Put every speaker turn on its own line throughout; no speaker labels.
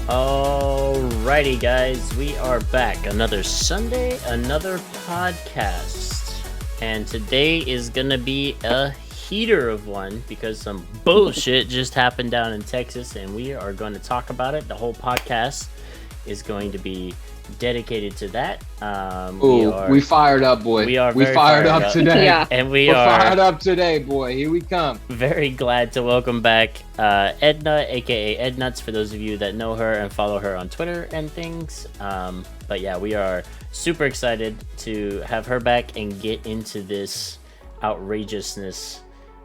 Alrighty, guys, we are back. Another Sunday, another podcast. And today is gonna be a heater of one because some bullshit just happened down in Texas, and we are going to talk about it. The whole podcast is going to be dedicated to that.
We fired up, boy.
We are
we
very
fired up today.
Yeah.
And
We're fired up today, boy. Here we come.
very glad to welcome back Edna, aka Ednuts, for those of you that know her and follow her on Twitter and things. But yeah, we are super excited to have her back and get into this outrageousness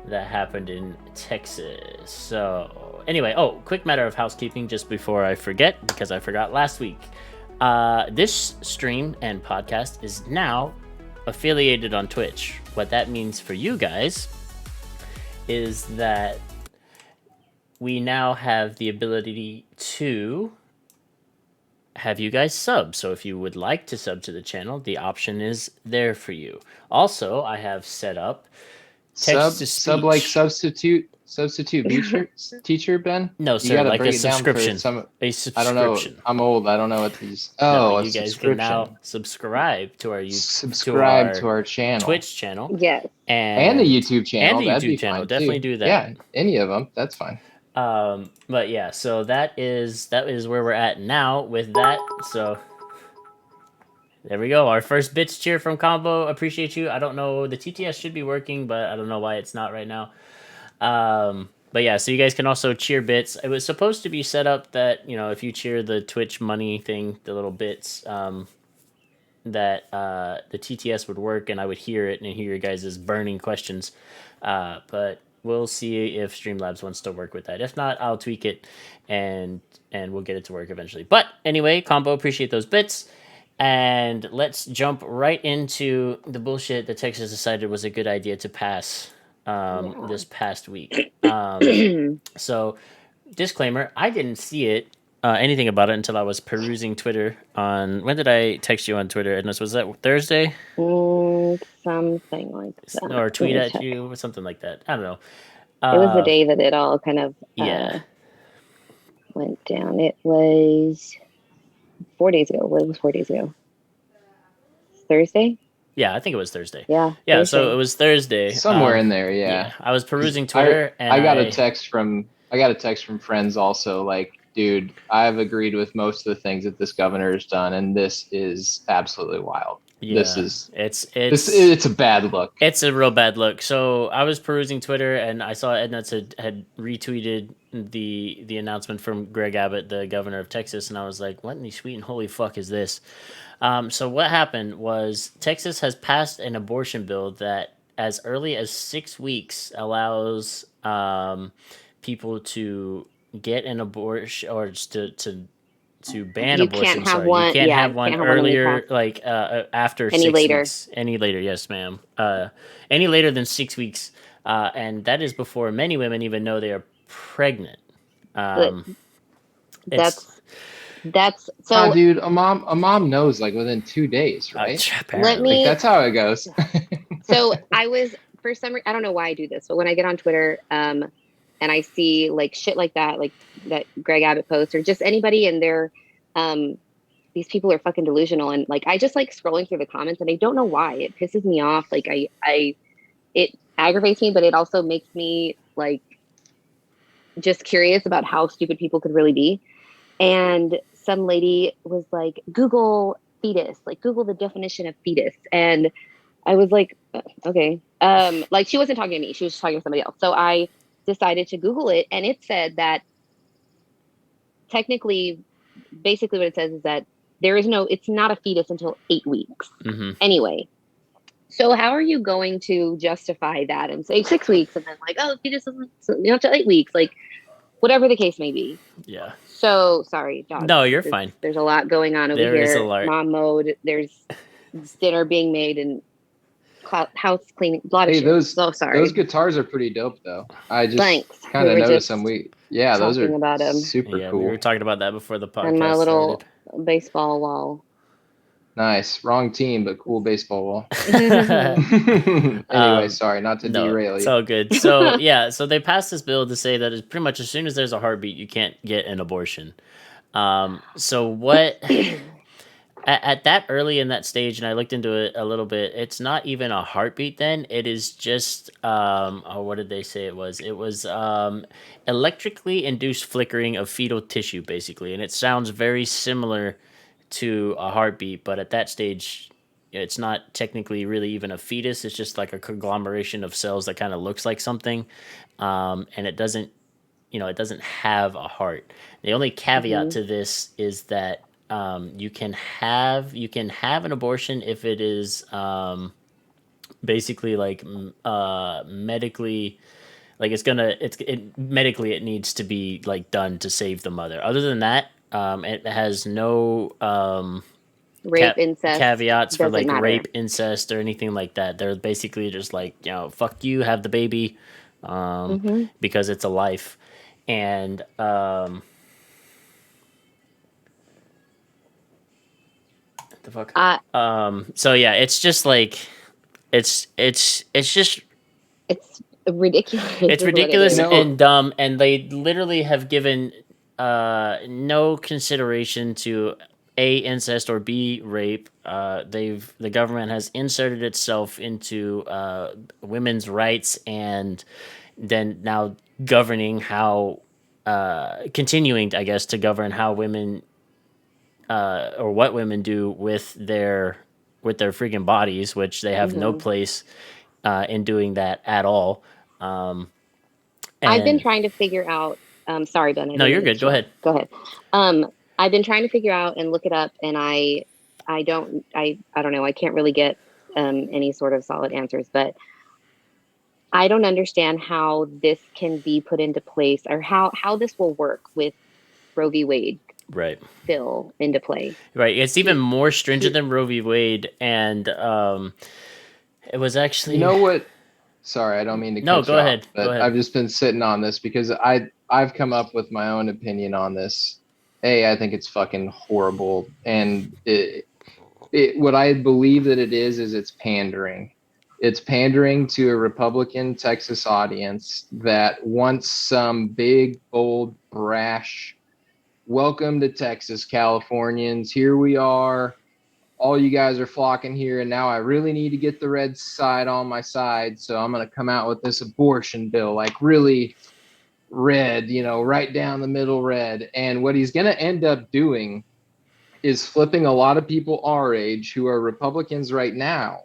that happened in Texas. So anyway, quick matter of housekeeping just before I forget, because I forgot last week. This stream and podcast is now affiliated on Twitch. What that means for you guys is that we now have the ability to have you guys sub. So if you would like to sub to the channel, the option is there for you. Also, I have set up text to speech.
Sub like substitute teacher, Ben?
No, sir, like a subscription. A subscription.
I don't know. I'm old. I don't know what these.
You guys can now subscribe to our
to our channel,
Twitch channel,
Yes,
and the YouTube channel.
And the YouTube channel. Definitely do that.
Yeah, any of them. That's fine.
But yeah, so that is where we're at now with that. So there we go. Our first bits cheer from Combo. Appreciate you. I don't know. The TTS should be working, but I don't know why it's not right now. But yeah, so you guys can also cheer bits. It was supposed to be set up that, if you cheer the Twitch money thing, the little bits, that the TTS would work and I would hear it and hear your guys' burning questions. But we'll see if Streamlabs wants to work with that. If not, I'll tweak it and we'll get it to work eventually. But anyway, Combo, appreciate those bits. And let's jump right into the bullshit that Texas decided was a good idea to pass this past week. So, disclaimer, I didn't see it, anything about it until I was perusing Twitter on... When did I text you on Twitter, Edna? Was that Thursday?
Something like that.
Or tweet at you or something like that. I don't know.
It was the day that it all kind of went down. It was 4 days ago. Well, it was 4 days ago. Thursday?
Yeah, I think it was Thursday.
Yeah.
Yeah,
Thursday.
so it was Thursday.
Somewhere in there, yeah.
I was perusing Twitter and
I got a text from friends also, like, dude, I've agreed with most of the things that this governor has done, and this is absolutely wild.
Yeah,
it's a bad look.
It's a real bad look. So I was perusing Twitter and I saw Edna had retweeted the announcement from Greg Abbott, the governor of Texas, and I was like, what in the sweet and holy fuck is this? So what happened was Texas has passed an abortion bill that as early as 6 weeks allows people to get an abortion or just to ban abortion.
Can't have one.
You can't have one earlier, like after
any
6
later.
weeks. Any later, yes, ma'am. Any later than 6 weeks, and that is before many women even know they are pregnant.
That's so.
Dude, a mom knows like within 2 days, right?
Apparently.
That's how it goes.
So I was for some reason, I don't know why I do this, but when I get on Twitter, and I see like shit like that Greg Abbott posts or just anybody and they're these people are fucking delusional, and like I just like scrolling through the comments and I don't know why it pisses me off. Like it aggravates me, but it also makes me like just curious about how stupid people could really be. And some lady was like, Google fetus, like Google the definition of fetus. And I was like, okay. Like she wasn't talking to me. She was just talking to somebody else. So I decided to Google it, and it said that technically, basically what it says is that it's not a fetus until 8 weeks.
Mm-hmm.
Anyway, so how are you going to justify that and say 6 weeks and then like, oh, fetus isn't until 8 weeks, like whatever the case may be.
Yeah.
So sorry, dog.
No, you're fine.
There's a lot going on over here.
There is a lot.
Mom mode. There's dinner being made and house cleaning. A lot of shit. So sorry.
Those guitars are pretty dope, though. I just kind of
we
noticed them. Those are
about
super cool.
We were talking about that before the podcast
and my little
started.
baseball wall.
Nice. Wrong team, but cool baseball wall. Anyway, sorry, not to derail you.
It's all good. So, yeah, so they passed this bill to say that it's pretty much as soon as there's a heartbeat, you can't get an abortion. So what? At that early in that stage, and I looked into it a little bit, it's not even a heartbeat then. It is just oh, what did they say it was? It was electrically induced flickering of fetal tissue, basically. And it sounds very similar to a heartbeat, but at that stage, it's not technically really even a fetus. It's just like a conglomeration of cells that kind of looks like something. And it doesn't, it doesn't have a heart. The only caveat
Mhm.
to this is that you can have an abortion if it is basically like medically, like medically it needs to be like done to save the mother. Other than that, it has no
Rape, incest,
caveats for
doesn't
like
matter.
rape, incest, or anything like that. They're basically just like, fuck you, have the baby,
Hmm.
because it's a life. And the fuck.
Uh,
So yeah, it's just like it's just
it's ridiculous,
it's
is what it
You
ridiculous
is.
know,
and dumb, and they literally have given no consideration to A, incest, or B, rape. The government has inserted itself into women's rights, and then now governing how continuing, I guess, to govern how women or what women do with their freaking bodies, which they have no
Hmm.
place in doing that at all. Um,
I've been
and
trying to figure out. Sorry, Ben, I
no,
didn't
you're
mean to
good.
cut
Go
you off.
ahead.
Go ahead. Um, I've been trying to figure out and look it up, and I don't, I don't know. I can't really get any sort of solid answers, but I don't understand how this can be put into place, or how this will work with Roe v. Wade
Right,
still into play.
right. It's even
he,
more stringent
he,
than Roe v. Wade, and it was
you
actually
know what? Sorry, I don't mean to
no.
cut
Go
you off,
ahead. Go
but
ahead.
I've just been sitting on this because I've come up with my own opinion on this. A, I think it's fucking horrible, and what I believe that it is it's pandering. It's pandering to a Republican Texas audience that wants some big, bold, brash, welcome to Texas, Californians. Here we are. All you guys are flocking here, and now I really need to get the red side on my side. So I'm going to come out with this abortion bill, like really red, right down the middle red. And what he's going to end up doing is flipping a lot of people our age who are Republicans right now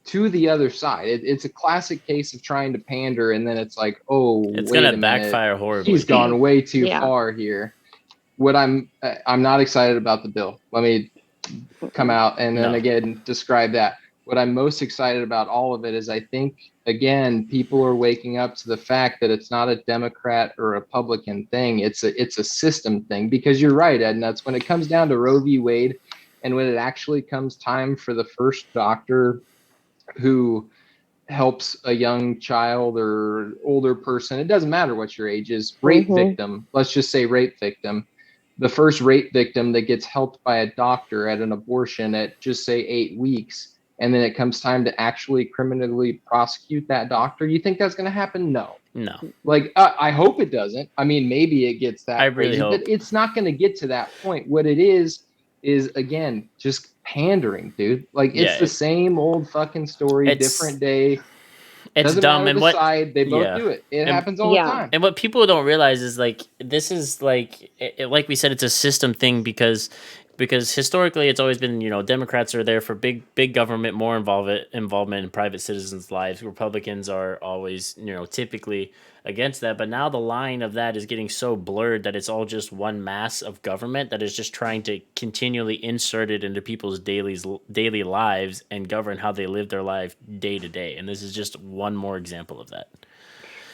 to the other side. It's a classic case of trying to pander, and then it's like, oh,
It's
wait
gonna
a minute,
backfire
he's
horribly.
gone way too
Yeah.
far here. What I'm not excited about the bill. Let me come
Mm-mm.
out and then
No.
again describe that. What I'm most excited about all of it is I think again people are waking up to the fact that it's not a Democrat or Republican thing. It's a system thing, because you're right, Ed. And that's when it comes down to Roe v. Wade, and when it actually comes time for the first doctor who helps a young child or older person, it doesn't matter what your age is, rape
Hmm.
victim, let's just say rape victim, the first rape victim that gets helped by a doctor at an abortion at just say 8 weeks, and then it comes time to actually criminally prosecute that doctor, you think that's going to happen? No.
No.
Like, I hope it doesn't. I mean, maybe it gets
I
that
really
crazy, but
hope.
it's not going to get to that point. What it is again just pandering, dude. Like,
Yeah.
it's the same old fucking story,
It's
different day.
it's
Doesn't
dumb,
matter
and
the
what?
side, they both
Yeah.
do it. It
And
happens all the
Yeah.
time.
And what people don't realize is like this is like like we said, it's a system thing because historically it's always been, Democrats are there for big government, more involvement in private citizens' lives. Republicans are always, typically against that. But now the line of that is getting so blurred that it's all just one mass of government that is just trying to continually insert it into people's daily lives and govern how they live their life day to day. And this is just one more example of that.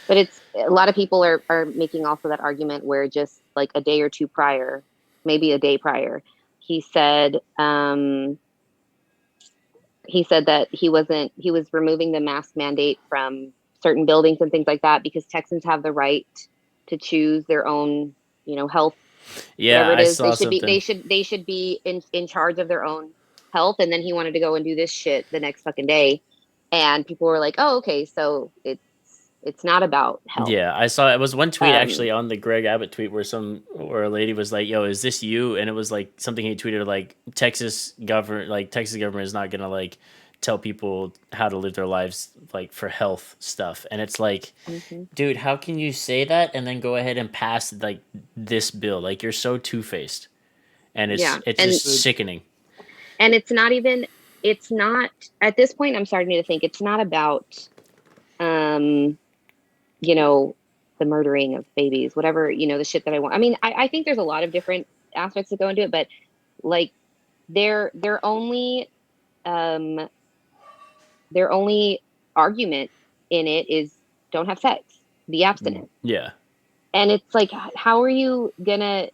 But it's a lot of people are making also that argument where just like a day or two prior, maybe a day prior, he said he said that he was removing the mask mandate from certain buildings and things like that because Texans have the right to choose their own, health,
Yeah,
whatever it
I
is.
saw something.
They should be in charge of their own health. And then he wanted to go and do this shit the next fucking day. And people were like, oh, okay, so it's It's not about health.
Yeah, I saw it was one tweet
Um,
actually on the Greg Abbott tweet where a lady was like, "Yo, is this you?" And it was like something he tweeted like Texas government is not gonna like tell people how to live their lives like for health stuff. And it's like,
mhm.
dude, how can you say that and then go ahead and pass like this bill? Like you're so two faced, and
Yeah,
it's
and
just sickening.
it's not even. It's not at this point. I'm starting to think it's not about, um, you know, the murdering of babies, whatever, the shit that I want. I mean, I think there's a lot of different aspects that go into it, but like their only um their only argument in it is don't have sex, be abstinent.
Yeah,
And it's like, how are you gonna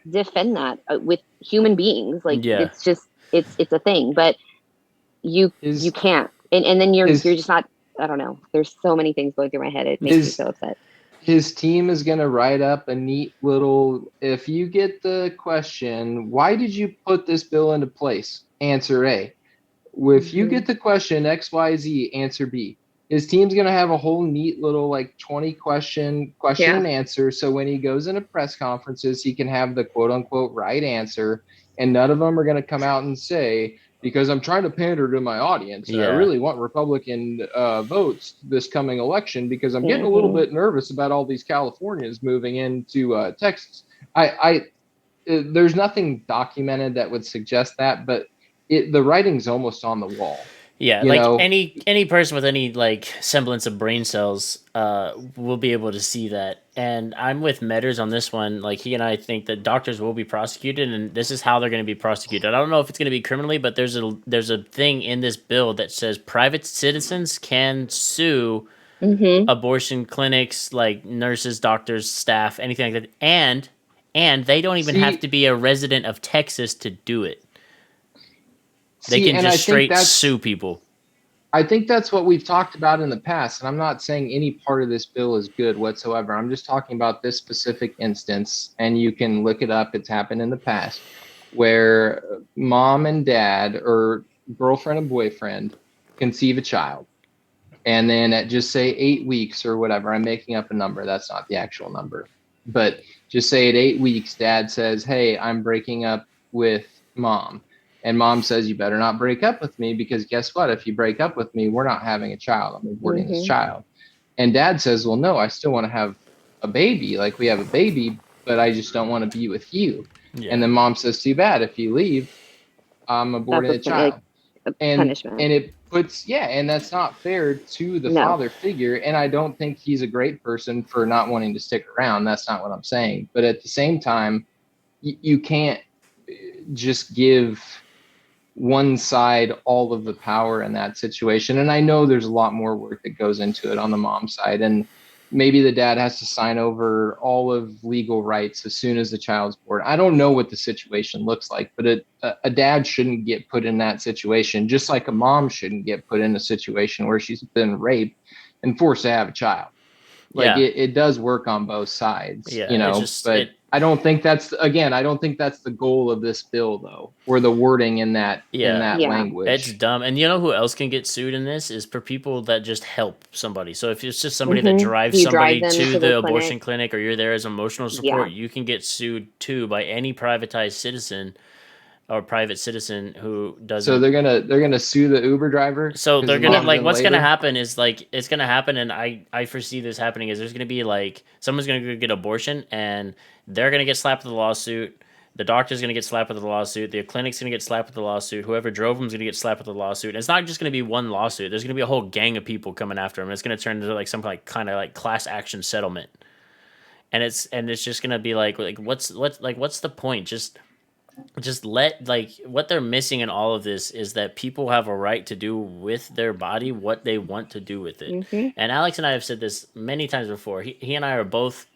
defend that with human beings? Like
yeah.
it's just it's a thing, but you
His
can't. And then you're
his
just not. I don't know. There's so many things going through my head. It makes me
his
so upset.
his team is going to write up a neat little, if you get the question, why did you put this bill into place? Answer A. If you
Hmm.
get the question XYZ, answer B. His team's going to have a whole neat little like 20 question
Yeah.
and answer, so when he goes into press conferences he can have the quote unquote right answer, and none of them are going to come out and say, because I'm trying to pander to my audience and I
Yeah.
really want Republican votes this coming election because I'm getting a little
Hmm.
bit nervous about all these Californians moving into Texas. I there's nothing documented that would suggest that, but the writing's almost on the wall.
Yeah,
You
like
know,
any person with any like semblance of brain cells will be able to see that. And I'm with Metters on this one. Like he and I think that doctors will be prosecuted, and this is how they're going to be prosecuted. I don't know if it's going to be criminally, but there's a thing in this bill that says private citizens can sue
Hmm.
abortion clinics, like nurses, doctors, staff, anything like that, and they don't even have
see,
to be a resident of Texas to do it. They
see,
can
and
just straight sue people.
I think that's what we've talked about in the past. And I'm not saying any part of this bill is good whatsoever. I'm just talking about this specific instance, and you can look it up. It's happened in the past where mom and dad or girlfriend and boyfriend conceive a child. And then at just say 8 weeks or whatever, I'm making up a number. That's not the actual number. But just say at 8 weeks, dad says, "Hey, I'm breaking up with mom." And mom says, "You better not break up with me because guess what? If you break up with me, we're not having a child. I'm aborting this
Hmm.
child." And dad says, "Well, no, I still want to have a baby. Like we have a baby, but I just don't want to be with you." And
Yeah.
then mom says, "Too bad. If you leave, I'm
That's
aborting the
what's gonna like
child."
a
and
punishment.
and it puts, yeah, and that's not fair to the
No.
father figure, and I don't think he's a great person for not wanting to stick around. That's not what I'm saying, but at the same time, you can't just give one side all of the power in that situation. And I know there's a lot more work that goes into it on the mom side, and maybe the dad has to sign over all of legal rights as soon as the child's born. I don't know what the situation looks like, but a dad shouldn't get put in that situation, just like a mom shouldn't get put in a situation where she's been raped and forced to have a child. Like
Yeah.
it does work on both sides,
Yeah. It's just
but
it.
I don't think that's, again, I don't think that's the goal of this bill though, or the wording in
Yeah.
that
Yeah.
It's
language.
dumb. And you know who else can get sued in this is for people that just help somebody. So if it's just somebody that
Hmm.
drives
You drive
somebody
them
to
to the
the
clinic.
abortion clinic or you're there as emotional
Yeah.
support, you can get sued too by any privatized citizen or private citizen who
So
doesn't.
they're gonna sue the Uber driver
So
because
they're
the
gonna
mom's
like
in
what's gonna
labor.
happen is like it's gonna happen, and I foresee this happening is there's gonna be like someone's gonna go get abortion and they're gonna get slapped with a lawsuit. The doctor's gonna get slapped with a lawsuit. The clinic's gonna get slapped with a lawsuit. Whoever drove them's gonna get slapped with a lawsuit. And it's not just gonna be one lawsuit. There's gonna be a whole gang of people coming after them. It's gonna turn into like some like kind of like class action settlement. And it's just gonna be like what's the point? Just let like what they're missing in all of this is that people have a right to do with their body what they want to do with it.
Hmm.
And Alex and I have said this many times before. He and I are both,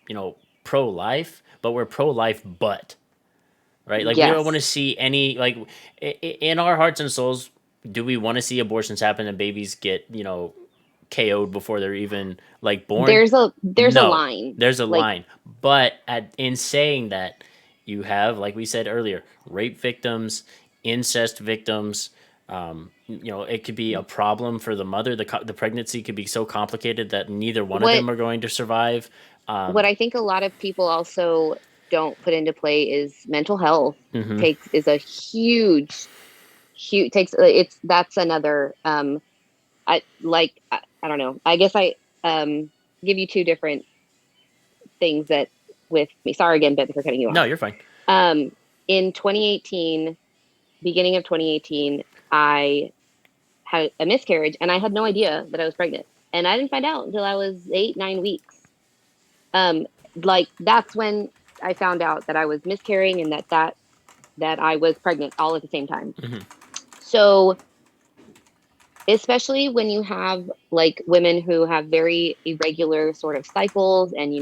pro life, but we're pro life but, right? Like we don't want
Yes.
to see any like in our hearts and souls, do we want to see abortions happen and babies get, KO'd before they're even like born?
There's a
No.
line.
There's a
Like,
line. But in saying that, you have, like we said earlier, rape victims, incest victims, it could be a problem for the mother. The pregnancy could be so complicated that neither one of
What
them are going to survive.
what I think a lot of people also don't put into play is mental health
Mhm.
is a huge takes it's that's another I don't know. I guess I give you two different things that with me. Sorry again, Ben, for cutting you
No,
off.
you're fine.
Um, in 2018, beginning of 2018, I had a miscarriage and I had no idea that I was pregnant. And I didn't find out until I was 8, 9 weeks. Um, like that's when I found out that I was miscarrying and that I was pregnant all at the same time.
Mhm.
So especially when you have like women who have very irregular sort of cycles and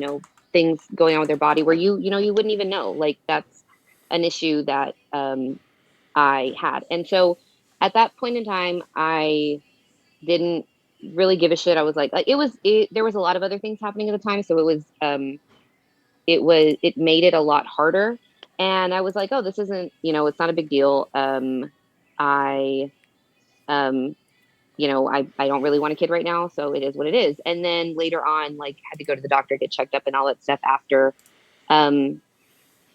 things going on with their body where you wouldn't even know, like that's an issue that I had. And so at that point in time I didn't really give a shit. I was like there was a lot of other things happening at the time, so it made it a lot harder. And I was like, oh, this isn't, it's not a big deal. I um I don't really want a kid right now, so it is what it is. And then later on, like, had to go to the doctor, get checked up and all that stuff after um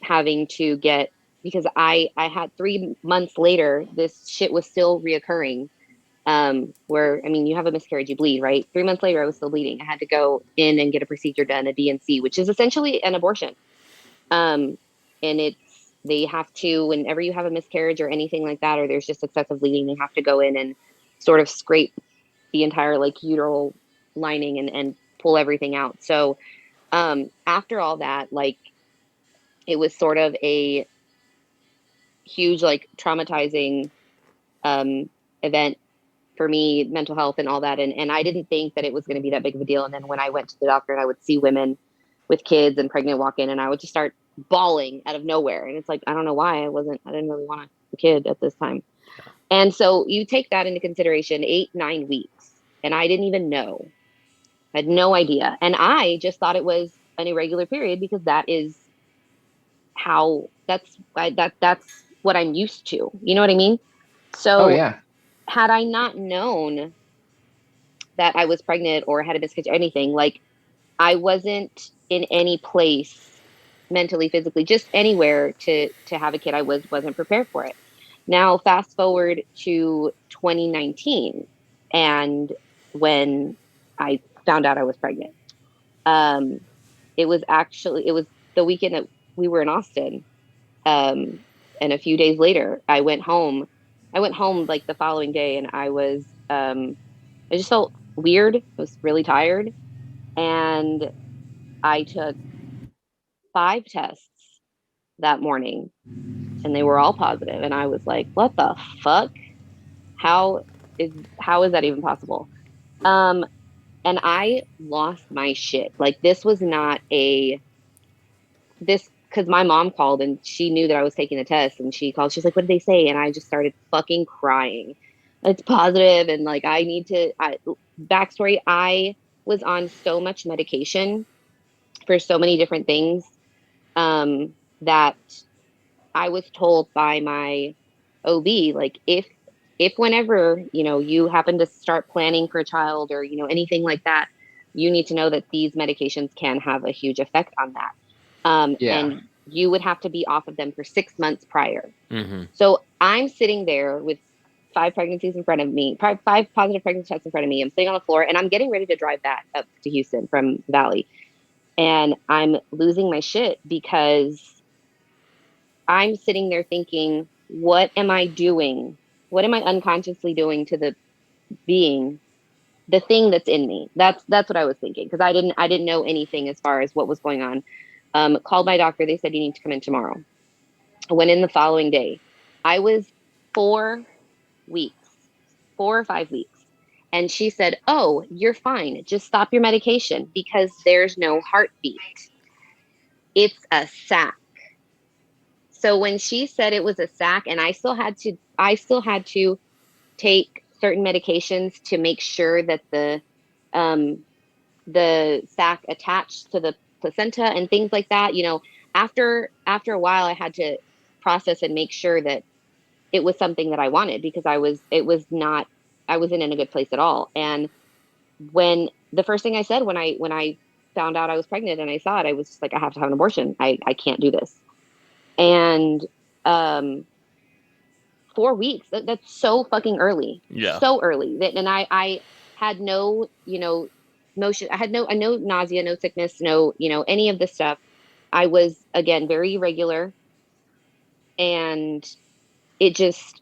having to get, because I had 3 months later, this shit was still reoccurring. Where I mean, you have a miscarriage, you bleed, right? 3 months later, I was still bleeding. I had to go in and get a procedure done, a DNC, which is essentially an abortion. Um, and they have to, whenever you have a miscarriage or anything like that, or there's just excessive bleeding, they have to go in and sort of scrape the entire like uteral lining and pull everything out. So after all that, like it was sort of a huge, like traumatizing um event for me, mental health and all that. And I didn't think that it was going to be that big of a deal. And then when I went to the doctor and I would see women with kids and pregnant walk in, and I would just start bawling out of nowhere. And it's like, I don't know why I didn't really want a kid at this time. And so you take that into consideration, 8, 9 weeks. And I didn't even know. I had no idea. And I just thought it was an irregular period because that is how that's what I'm used to. You know what I mean?
Oh
So
yeah.
had I not known that I was pregnant or had a miscarriage or anything, like I wasn't in any place mentally, physically, just anywhere to have a kid. I wasn't prepared for it. Now fast forward to 2019 and when I found out I was pregnant. Um it was the weekend that we were in Austin. Um and a few days later I went home. I went home like the following day and I just felt weird. I was really tired and I took 5 tests that morning and they were all positive and I was like, what the fuck? How is how is that even possible? Um and I lost my shit. Like this was not a this because my mom called and she knew that I was taking the test and she called. She's like, what did they say? And I just started fucking crying. It's positive and like backstory, I was on so much medication for so many different things that I was told by my OB, like if whenever, you happen to start planning for a child or, anything like that, you need to know that these medications can have a huge effect on that.
Yeah.
And you would have to be off of them for 6 months prior.
Mhm.
So I'm sitting there with 5 pregnancies in front of me, 5 positive pregnancy tests in front of me. I'm sitting on the floor and I'm getting ready to drive back up to Houston from the Valley. And I'm losing my shit because I'm sitting there thinking, what am I doing? What am I unconsciously doing to the thing that's in me? That's what I was thinking because I didn't know anything as far as what was going on. Called my doctor. They said you need to come in tomorrow. I went in the following day. I was 4 weeks, 4 or 5 weeks. And she said, oh, you're fine. Just stop your medication because there's no heartbeat. It's a sac. So when she said it was a sac and I still had to take certain medications to make sure that um the sac attached to the placenta and things like that, after a while I had to process and make sure that it was something that I wanted, because I wasn't in a good place at all. And when the first thing I said when I found out I was pregnant and I saw it, I was just like, I have to have an abortion. I can't do this. And um 4 weeks, that's so fucking early.
Yeah.
So early. And I had no, motion. I had no nausea, no sickness, no, any of this stuff. I was, again, very irregular. And it just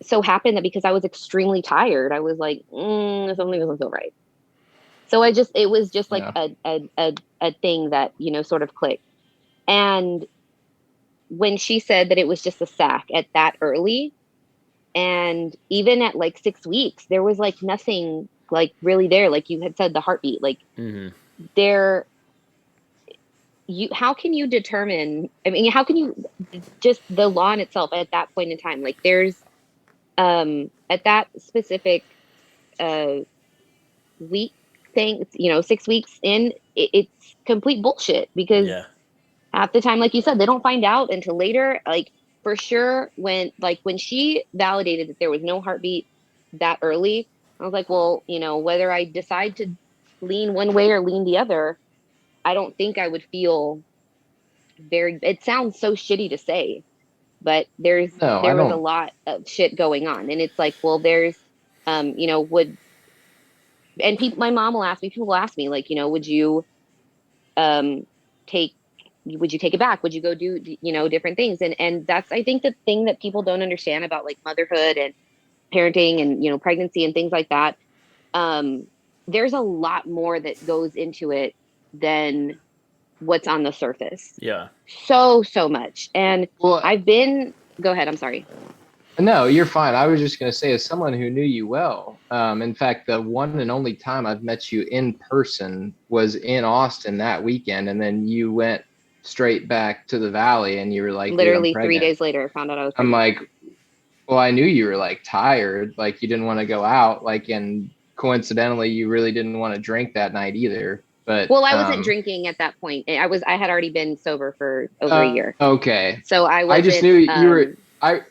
so happened that because I was extremely tired, I was like, something doesn't feel right. So it was just like
Yeah.
a thing that, sort of clicked. And when she said that it was just a sac at that early, and even at like 6 weeks, there was like nothing like really there. Like you had said, the heartbeat, like
Mm-hmm.
there, how can you determine, I mean, how can you, just the law in itself at that point in time, like there's, at that specific, uh, week thing, 6 weeks in, it's complete bullshit, because
Yeah.
half the time, like you said, they don't find out until later. Like, for sure, when she validated that there was no heartbeat that early, I was like, well, whether I decide to lean one way or lean the other, I don't think I would feel very, it sounds so shitty to say, but
No, I
there was a
don't.
lot of shit going on. And it's like, well, there's, would, and people, my mom will ask me, people will ask me, like, would you, um, take, would you take it back? Would you go do, different things? And that's, I think, the thing that people don't understand about like motherhood and parenting and, pregnancy and things like that. Um, there's a lot more that goes into it than what's on the surface.
Yeah.
So much. And
Well,
go ahead. I'm sorry.
no, you're fine. I was just going to say, as someone who knew you well, in fact, the one and only time I've met you in person was in Austin that weekend. And then you went straight back to the Valley and you were like, dude, I'm
Literally 3
pregnant.
days later, I found out I was
I'm
pregnant.
like, well, I knew you were like tired, like you didn't want to go out, like, and coincidentally, you really didn't want to drink that night either. But,
Well, I wasn't drinking at that point. I had already been sober for over a year.
okay.
So I
I just
wasn't,
knew you were.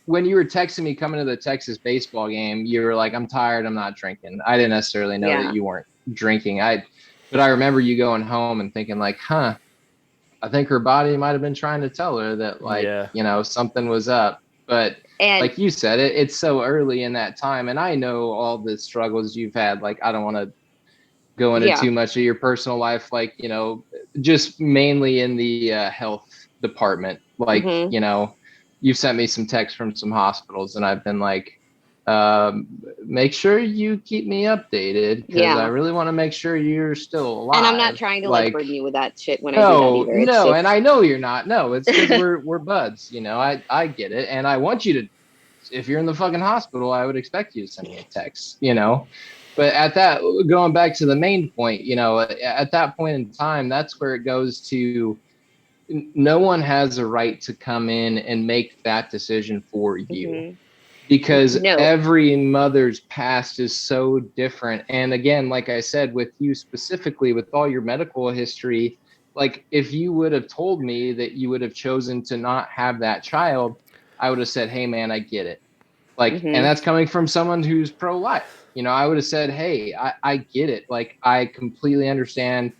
When you were texting me coming to the Texas baseball game, you were like, "I'm tired. I'm not drinking." I didn't necessarily know that
yeah.
you weren't drinking. But I remember you going home and thinking like, "Huh, I think her body might have been trying to tell her that like,
Yeah.
something was up." But
And
like you said, it's so early in that time, and I know all the struggles you've had. Like, I don't want to go into
yeah.
too much of your personal life, like, just mainly in the health department. Like,
Hmm.
you've sent me some texts from some hospitals and I've been like, make sure you keep me updated because I
Yeah.
really want to make sure you're still
And I'm not
alive.
trying to like
Like,
burden you with that shit when I do that
no,
either. It's
no,
just,
and I know you're not. No, it's because we're buds. I get it, and I want you to. If you're in the fucking hospital, I would expect you to send me a text. But at that, going back to the main point, at that point in time, that's where it goes to. No one has a right to come in and make that decision for you
hmm
because
no.
every mother's past is so different. And again, like I said, with you specifically, with all your medical history, like if you would have told me that you would have chosen to not have that child, I would have said, hey man, I get it. Like, and
Hmm.
that's coming from someone who's pro-life. I would have said, hey, I get it. Like, I completely understand.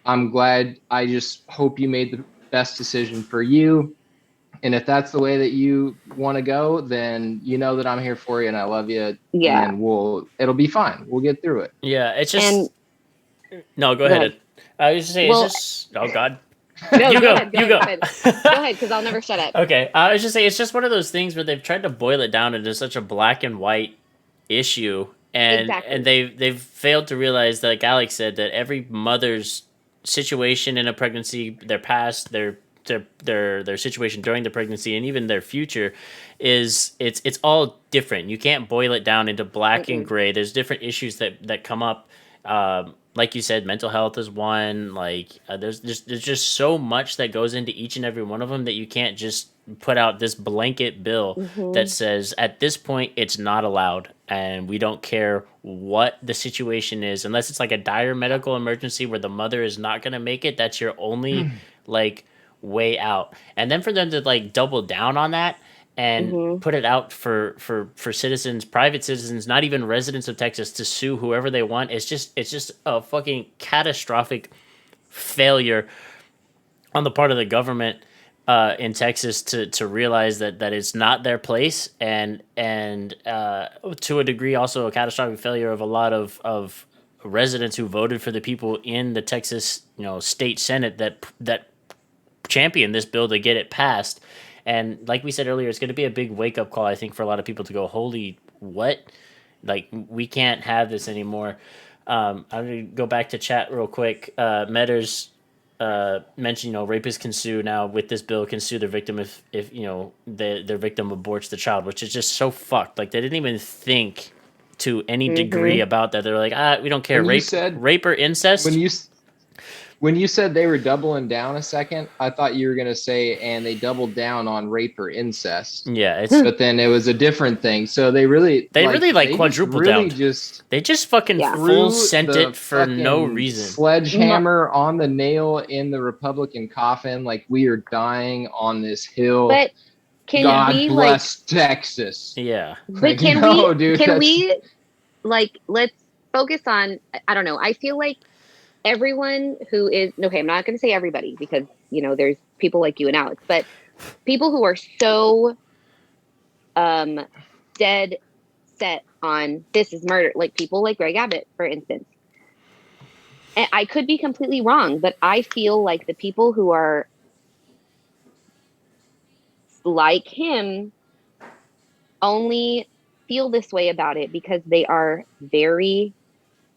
I'm glad. I just hope you made the best decision for you. And if that's the way that you want to go, then you know that I'm here for you and I love you.
Yeah.
And it'll be fine. We'll get through it.
Yeah. It's
And
just no. Go
go
ahead.
ahead.
Ed. I was just say it's
Well,
just. Oh God.
no,
You
go
go.
ahead. Go
You
ahead.
go.
Go ahead. Go ahead. Cause I'll never shut up.
Okay. I was just saying it's just one of those things where they've tried to boil it down into such a black and white issue, and
Exactly.
they've failed to realize, like Alex said, that every mother's situation in a pregnancy, their past, their situation during the pregnancy, and even their future, it's all different. You can't boil it down into black and
Mm-mm.
gray. There's different issues that come up. Like you said, mental health is one. Like there's just so much that goes into each and every one of them that you can't just put out this blanket bill that
Hmm.
says at this point it's not allowed and we don't care what the situation is unless it's like a dire medical emergency where the mother is not going to make it. That's your only like way out. And then for them to like double down on that and
Mhm.
put it out for citizens, private citizens, not even residents of Texas, to sue whoever they want. It's just a fucking catastrophic failure on the part of the government in Texas to realize that it's not their place, and to a degree also a catastrophic failure of a lot of residents who voted for the people in the Texas state senate that championed this bill to get it passed. And like we said earlier, it's going to be a big wake up call, I think, for a lot of people to go, holy what? Like, we can't have this anymore. I'm going to go back to chat real quick. Metters mentioned, rapists can sue now with this bill, can sue their victim if their victim aborts the child, which is just so fucked. Like, they didn't even think to any degree
Mhm.
about that. They're like, we don't care.
When you said
Rape or incest.
when you when you said they were doubling down a second, I thought you were gonna say, and they doubled down on rape or incest.
Yeah, it's
But then it was a different thing. So they really
they really
they just
quadruple
really
down.
just
They just fucking
Yeah.
full
threw
sent
the
it for no
fucking
reason.
sledgehammer on the nail in the Republican coffin. Like, we are dying on this hill.
But can
God
we
bless Texas.
Yeah.
But
Like,
can
no,
we?
dude,
Can
that's-
we? Like, let's focus on. I don't know. I feel like everyone who is okay. I'm not going to say everybody because there's people like you and Alex, but people who are so dead set on this is murder, like people like Greg Abbott, for instance. And I could be completely wrong, but I feel like the people who are like him only feel this way about it because they are very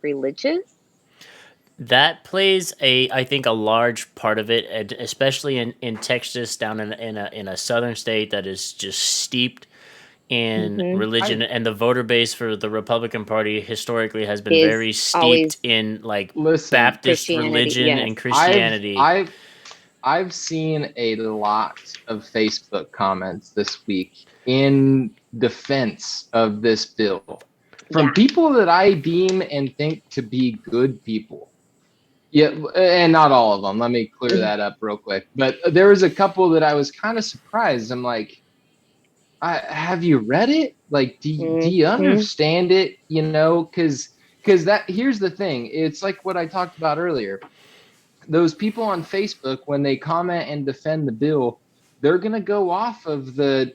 religious.
That plays I think a large part of it, and especially in Texas, down in a southern state that is just steeped in
Mhm.
religion, and the voter base for the Republican Party historically has been
Is
very steeped
always
in like
listen,
Baptist
Christianity,
religion
yes.
and Christianity.
I've seen a lot of Facebook comments this week in defense of this bill from
Yeah.
people that I deem and think to be good people. Yeah, and not all of them. Let me clear that up real quick. But there was a couple that I was kind of surprised. I'm like, have you read it? Like, do you
Mhm.
understand it? Because that here's the thing. It's like what I talked about earlier. Those people on Facebook, when they comment and defend the bill, they're gonna go off of the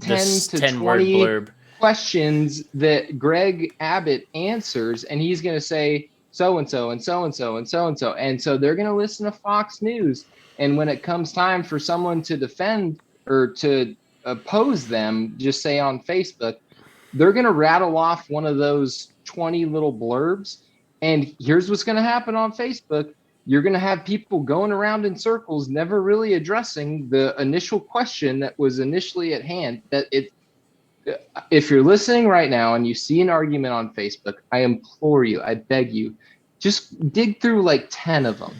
10
This
to
10-word
20
blurb.
questions that Greg Abbott answers, and he's going to say so and so and so and so and so and so. And so they're going to listen to Fox News. And when it comes time for someone to defend or to oppose them, just say on Facebook, they're going to rattle off one of those 20 little blurbs. And here's what's going to happen on Facebook. You're going to have people going around in circles, never really addressing the initial question that was initially at hand. If you're listening right now and you see an argument on Facebook, I implore you, I beg you, just dig through like 10 of them.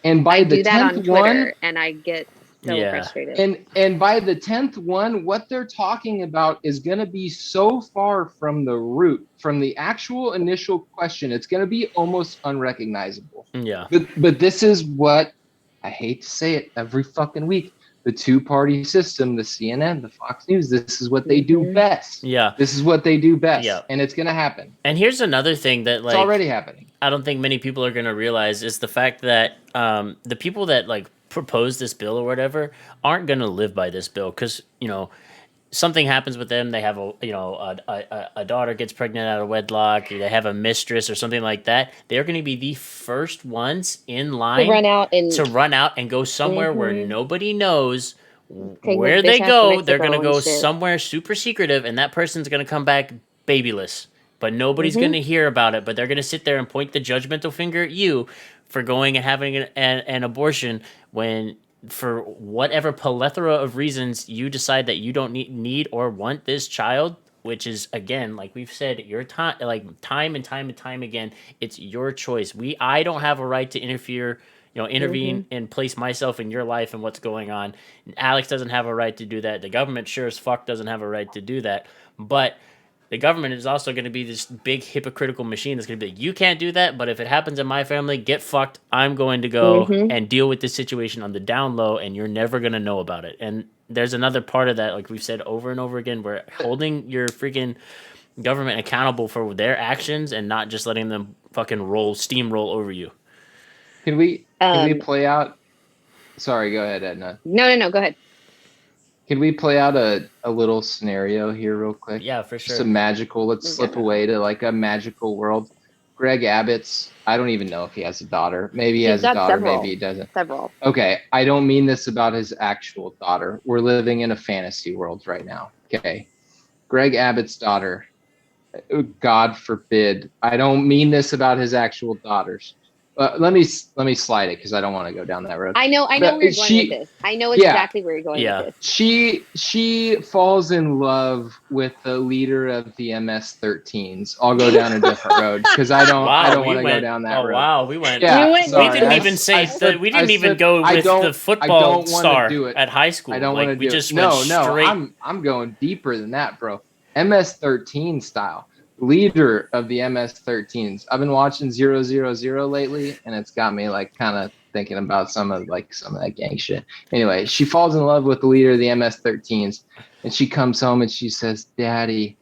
And by
I
the
do that on
10th
Twitter,
one,
and I get so
Yeah.
frustrated.
and by the 10th one, what they're talking about is going to be so far from the root, from the actual initial question, it's going to be almost unrecognizable.
Yeah.
But this is what, I hate to say it every fucking week, the two-party system, the CNN, the Fox News, this is what they do
Mhm.
best.
Yeah.
This is what they do best.
Yeah.
And it's going to happen.
And here's another thing that
It's already happening.
I don't think many people are going to realize is the fact that the people that like propose this bill or whatever aren't going to live by this bill, because something happens with them. They have a daughter gets pregnant out of wedlock. They have a mistress or something like that. They're going to be the first ones in line
To run out
and go somewhere where
Mhm.
nobody knows
Take
where
this
they
bitch out to
go.
Mexico
They're going to
and
go
shit.
somewhere super secretive, and that person's going to come back babyless. But nobody's
Mhm.
going to hear about it. But they're going to sit there and point the judgmental finger at you for going and having an abortion when, for whatever plethora of reasons, you decide that you don't need or want this child, which is, again, like we've said, your time, like time and time and time again, it's your choice. I don't have a right to interfere, intervene and place myself in your life and what's going on. Alex doesn't have a right to do that. The government sure as fuck doesn't have a right to do that. But the government is also going to be this big hypocritical machine that's going to be like, you can't do that, but if it happens in my family, get fucked. I'm going to go
Mhm.
and deal with this situation on the down low, and you're never going to know about it. And there's another part of that, like we've said over and over again, where holding your freaking government accountable for their actions and not just letting them fucking steamroll over you.
Can we play out? Sorry, go ahead, Edna.
No, go ahead.
Can we play out a little scenario here real quick?
Yeah, for
Just
sure.
let's slip away to like a magical world. Greg Abbott's, I don't even know if he has a daughter. Maybe he has a daughter, maybe he doesn't.
Several.
Okay, I don't mean this about his actual daughter. We're living in a fantasy world right now. Okay. Greg Abbott's daughter, God forbid. I don't mean this about his actual daughters. Let me slide it because I don't want to go down that road.
I know where you're going with this. I know exactly where you're going with this.
She falls in love with the leader of the MS-13s. I'll go down a different road because I don't want to go down that road.
Oh wow, we went.
Yeah,
we didn't even say that. We didn't even go with the football star at high school.
I don't want to do it. No, I'm going deeper than that, bro. MS-13 style. Leader of the MS-13s. I've been watching 000 lately, and it's got me like kind of thinking about some of that gang shit. Anyway, she falls in love with the leader of the MS-13s, and she comes home and she says, "Daddy,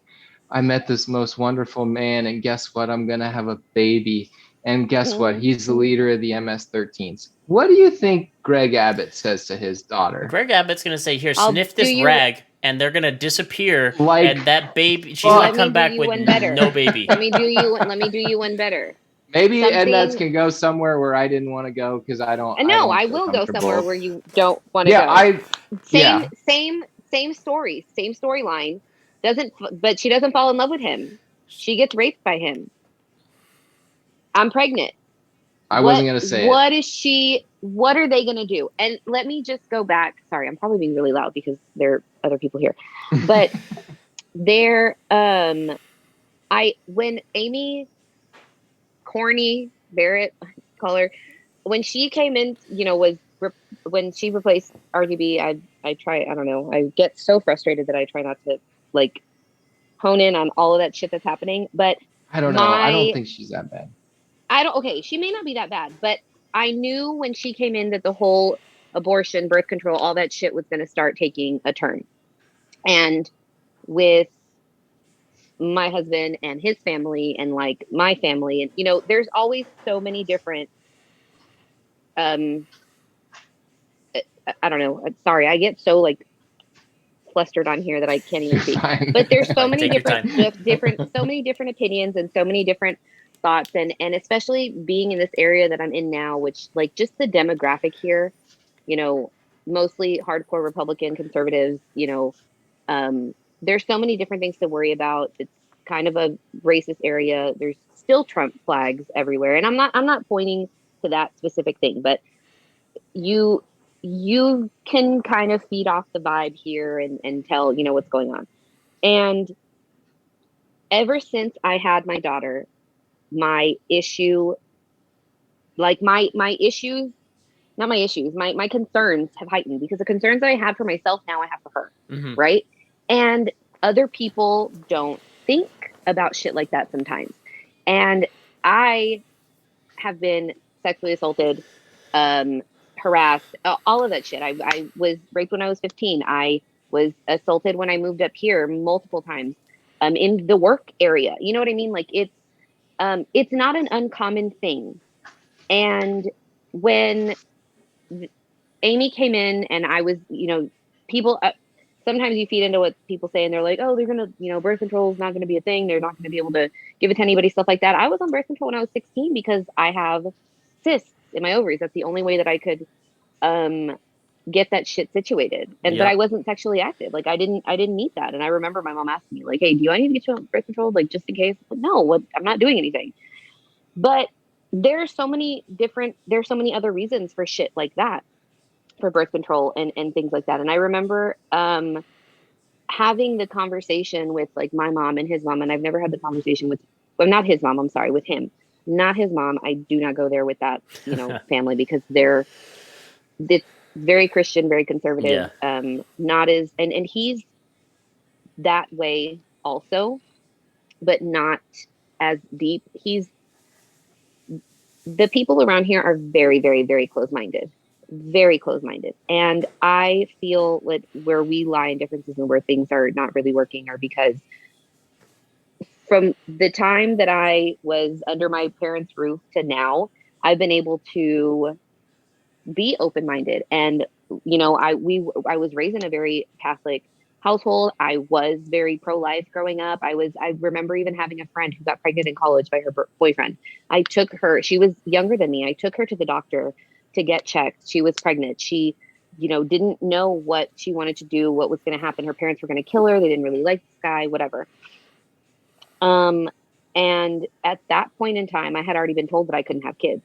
I met this most wonderful man, and guess what? I'm gonna have a baby. And guess what? He's the leader of the MS-13s." What do you think Greg Abbott says to his daughter?
Greg Abbott's gonna say, "Here, sniff this rag." And they're gonna disappear, and that baby, she's gonna come back with no baby.
Let me do you one better.
Maybe Edna's can go somewhere where I didn't want to go because I don't.
No, I will go somewhere where you don't want to go. Same story, same storyline. But she doesn't fall in love with him. She gets raped by him. I'm pregnant.
I wasn't gonna say
what are they gonna do? And let me just go back. Sorry, I'm probably being really loud because there are other people here. But when Amy Corny Barrett, call her, when she came in, when she replaced RGB, I get so frustrated that I try not to like hone in on all of that shit that's happening. But
I don't know. I don't think she's that bad.
Okay, she may not be that bad, but I knew when she came in that the whole abortion, birth control, all that shit was going to start taking a turn. And with my husband and his family and like my family, and there's always so many different I don't know. Sorry, I get so like flustered on here that I can't even speak. But there's so many so many different opinions and so many different thoughts, and especially being in this area that I'm in now, which like just the demographic here, mostly hardcore Republican conservatives, there's so many different things to worry about. It's kind of a racist area. There's still Trump flags everywhere. And I'm not pointing to that specific thing, but you can kind of feed off the vibe here and tell, what's going on. And ever since I had my daughter, my concerns have heightened because the concerns that I had for myself now I have for her.
Mm-hmm.
Right. And other people don't think about shit like that sometimes. And I have been sexually assaulted, harassed, all of that shit. I was raped when I was 15. I was assaulted when I moved up here multiple times, in the work area. You know what I mean? Like it's not an uncommon thing. And when Amy came in and I was, people, sometimes you feed into what people say and they're like, oh, they're going to, birth control is not going to be a thing. They're not going to be able to give it to anybody, stuff like that. I was on birth control when I was 16 because I have cysts in my ovaries. That's the only way that I could get that shit situated. But I wasn't sexually active. Like I didn't need that. And I remember my mom asking me like, hey, do I need to get you on birth control? Like just in case? Like, no, I'm not doing anything. But there's so many other reasons for shit like that, for birth control and things like that. And I remember having the conversation with like my mom and his mom, and I've never had the conversation with, well, not his mom, I'm sorry, with him, not his mom. I do not go there with that, family because it's very Christian, very conservative, not as, and he's that way also, but not as deep. The people around here are very, very, very close-minded. very close-minded. And I feel like where we lie in differences and where things are not really working are because from the time that I was under my parents' roof to now, I've been able to be open-minded. And I was raised in a very Catholic household. I was very pro-life growing up. I remember even having a friend who got pregnant in college by her boyfriend. I took her, she was younger than me. I took her to the doctor to get checked. She was pregnant. She didn't know what she wanted to do, what was going to happen. Her parents were going to kill her. They didn't really like this guy, whatever. And at that point in time, I had already been told that I couldn't have kids.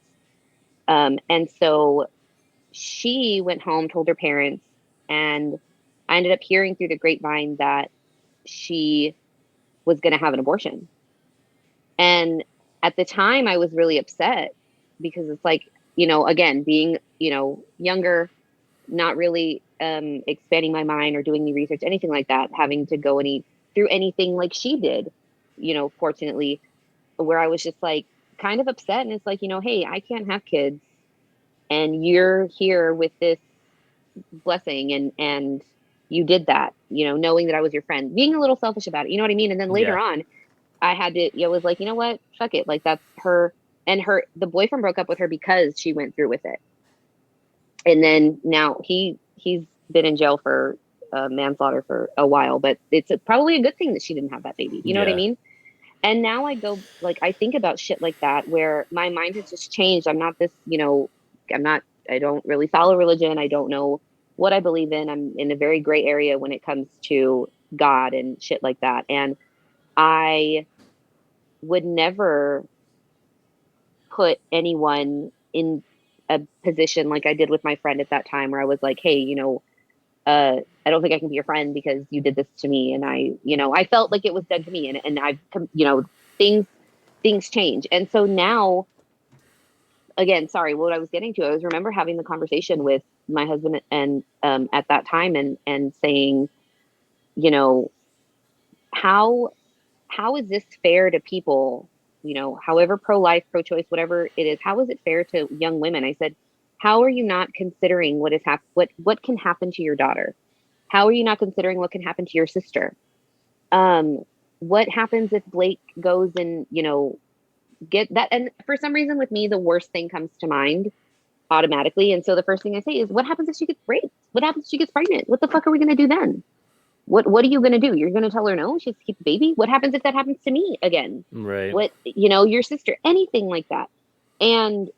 And so she went home, told her parents, and I ended up hearing through the grapevine that she was going to have an abortion. And at the time, I was really upset because it's like, again, being, younger, not really expanding my mind or doing any research, anything like that, having to go through anything like she did, fortunately, where I was just like kind of upset. And it's like, hey, I can't have kids. And you're here with this blessing and you did that, knowing that I was your friend, being a little selfish about it. You know what I mean? And then later on, I had to, was like, you know what? Fuck it. Like that's her and the boyfriend broke up with her because she went through with it. And then now he's been in jail for manslaughter for a while, but it's probably a good thing that she didn't have that baby. You know what I mean? And now I go, like, I think about shit like that, where my mind has just changed. I'm not this, I don't really follow religion. I don't know what I believe in. I'm in a very gray area when it comes to God and shit like that. And I would never put anyone in a position like I did with my friend at that time, where I was like, hey, I don't think I can be your friend because you did this to me. And I felt like it was done to me, and I've, things change. And so now, again, sorry, what I was getting to, I was remember having the conversation with my husband and at that time and saying, how is this fair to people, however pro-life, pro-choice, whatever it is, how is it fair to young women? I said, how are you not considering what can happen to your daughter? How are you not considering what can happen to your sister? What happens if Blake goes and, get that? And for some reason with me, the worst thing comes to mind automatically. And so the first thing I say is, what happens if she gets raped? What happens if she gets pregnant? What the fuck are we going to do then? What are you going to do? You're going to tell her no, she has to keep the baby? What happens if that happens to me again?
Right.
What, your sister, anything like that. And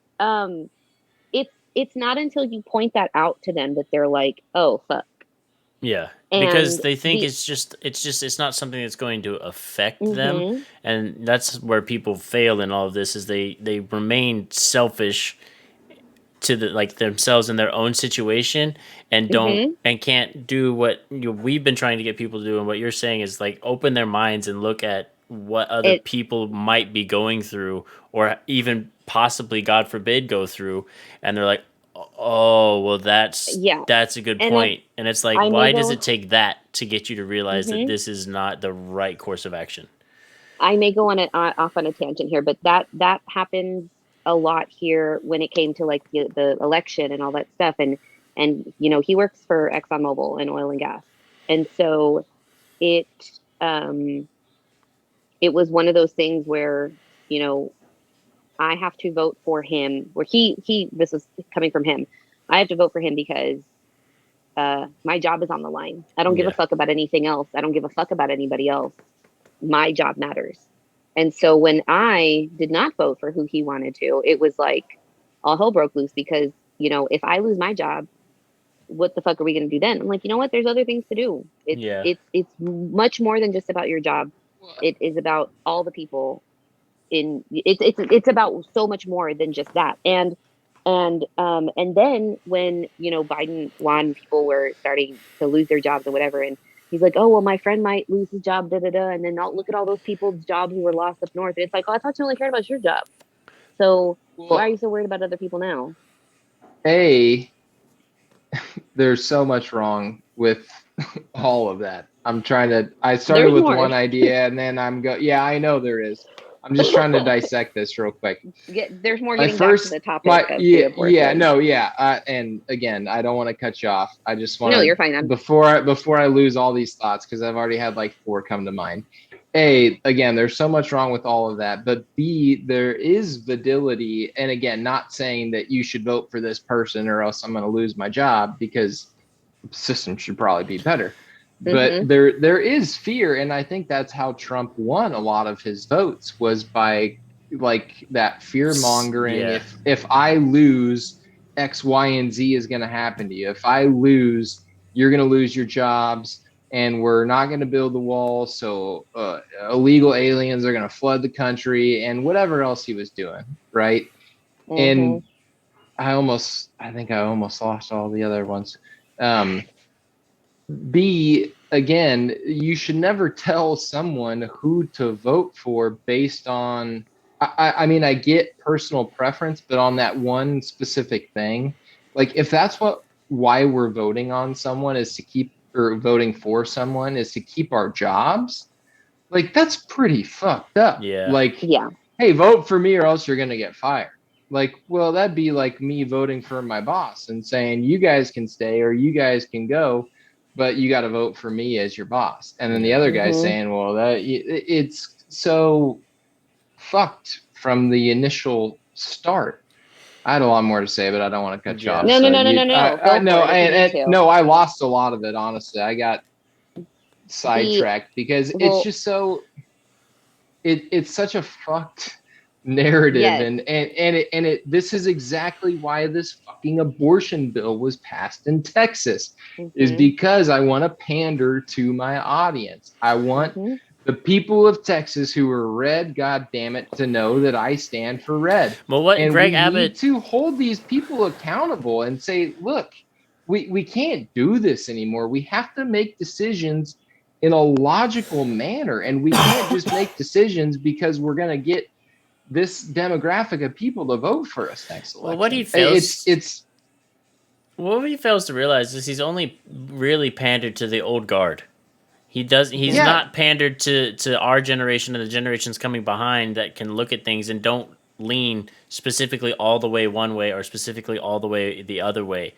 it's not until you point that out to them that they're like, oh, fuck.
Yeah,
And
because they think it's not something that's going to affect them, and that's where people fail in all of this. Is they remain selfish to themselves in their own situation, and can't do what we've been trying to get people to do. And what you're saying is like open their minds and look at what other people might be going through, or even possibly, God forbid, go through, and they're like, oh, well, that's a good point. And it's like, why does it take that to get you to realize that this is not the right course of action?
I may go off on a tangent here, but that happens a lot here when it came to like the election and all that stuff. And he works for ExxonMobil and oil and gas. And so it was one of those things where, I have to vote for him, where this is coming from him. I have to vote for him because my job is on the line. I don't give a fuck about anything else. I don't give a fuck about anybody else. My job matters. And so when I did not vote for who he wanted to, it was like all hell broke loose because, if I lose my job, what the fuck are we going to do then? I'm like, you know what? There's other things to do. It's much more than just about your job. It is about all the people it's about so much more than just that. And then when, Biden won, people were starting to lose their jobs or whatever. And he's like, oh, well, my friend might lose his job, da, da, da. And then I'll look at all those people's jobs who were lost up north. And it's like, oh, I thought you only cared about your job. So why are you so worried about other people now?
There's so much wrong with all of that. I started with one idea and then I know there is. I'm just trying to dissect this real quick.
There's more
My
getting back to
first,
the topic of the abortion.
and again, I don't want to cut you off. I just want
No,
to,
you're fine.
before I lose all these thoughts, because I've already had like 4 come to mind. A, again, there's so much wrong with all of that, but B, there is validity, and again, not saying that you should vote for this person or else I'm going to lose my job, because the system should probably be better. But there is fear, and I think that's how Trump won a lot of his votes, was by like that fear mongering.
Yeah.
If I lose, X, Y, and Z is going to happen to you. If I lose, you're going to lose your jobs, and we're not going to build the wall. So illegal aliens are going to flood the country, and whatever else he was doing, right? And I think I almost lost all the other ones. B, again, you should never tell someone who to vote for based on, I mean, I get personal preference, but on that one specific thing, like if that's why we're voting on someone is to keep, or voting for someone is to keep our jobs, like that's pretty fucked up.
Yeah.
Like, hey, vote for me or else you're going to get fired. Like, well, that'd be like me voting for my boss and saying, you guys can stay or you guys can go, but you got to vote for me as your boss. And then the other guy saying, well, it's so fucked from the initial start. I had a lot more to say, but I don't want to cut you off.
No.
No, I lost a lot of it, honestly. I got sidetracked because it's just so, it's such a fucked narrative. And this is exactly why this fucking abortion bill was passed in Texas, is because I want to pander to my audience. I want the people of Texas who are red, God damn it, to know that I stand for red.
Well, what
and
Greg
we
Abbott
need to hold these people accountable and say, look, we can't do this anymore. We have to make decisions in a logical manner, and we can't just make decisions because we're going to get this demographic of people to vote for us next election.
Well, what he fails,
it's
what he fails to realize is he's only really pandered to the old guard. He's not pandered to our generation and the generations coming behind that can look at things and don't lean specifically all the way one way or specifically all the way the other way.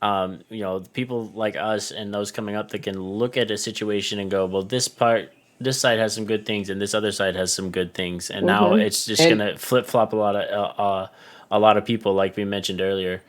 People like us and those coming up that can look at a situation and go, well, this side has some good things and this other side has some good things, and now it's just gonna flip flop a lot of people, like we mentioned earlier.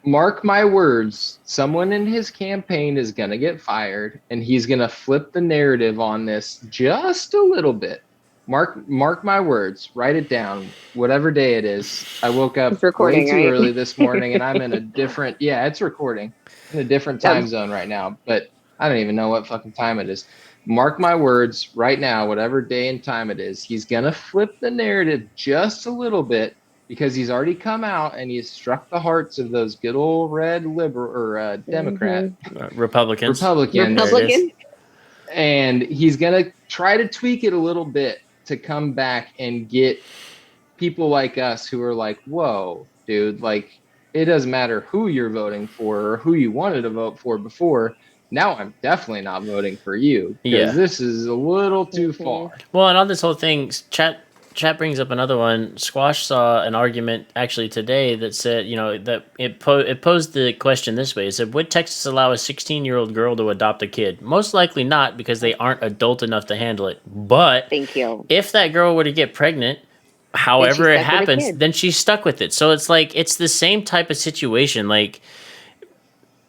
Mark my words, someone in his campaign is gonna get fired, and he's gonna flip the narrative on this just a little bit. Mark my words. Write it down. Whatever day it is. I woke up way too early this morning, and I'm in a different. Yeah, it's recording in a different time zone right now. But I don't even know what fucking time it is. Mark my words. Right now, whatever day and time it is, he's gonna flip the narrative just a little bit, because he's already come out and he's struck the hearts of those good old red liberal or Democrat
Republicans.
And he's gonna try to tweak it a little bit to come back and get people like us who are like, whoa, dude, like it doesn't matter who you're voting for or who you wanted to vote for before. Now I'm definitely not voting for you because this is a little too far.
Well, and on this whole thing, chat brings up another one. Squash saw an argument actually today that said, that it posed the question this way. It said, would Texas allow a 16-year-old girl to adopt a kid? Most likely not, because they aren't adult enough to handle it. But if that girl were to get pregnant, however it happens, then she's stuck with it. So it's like, it's the same type of situation. Like,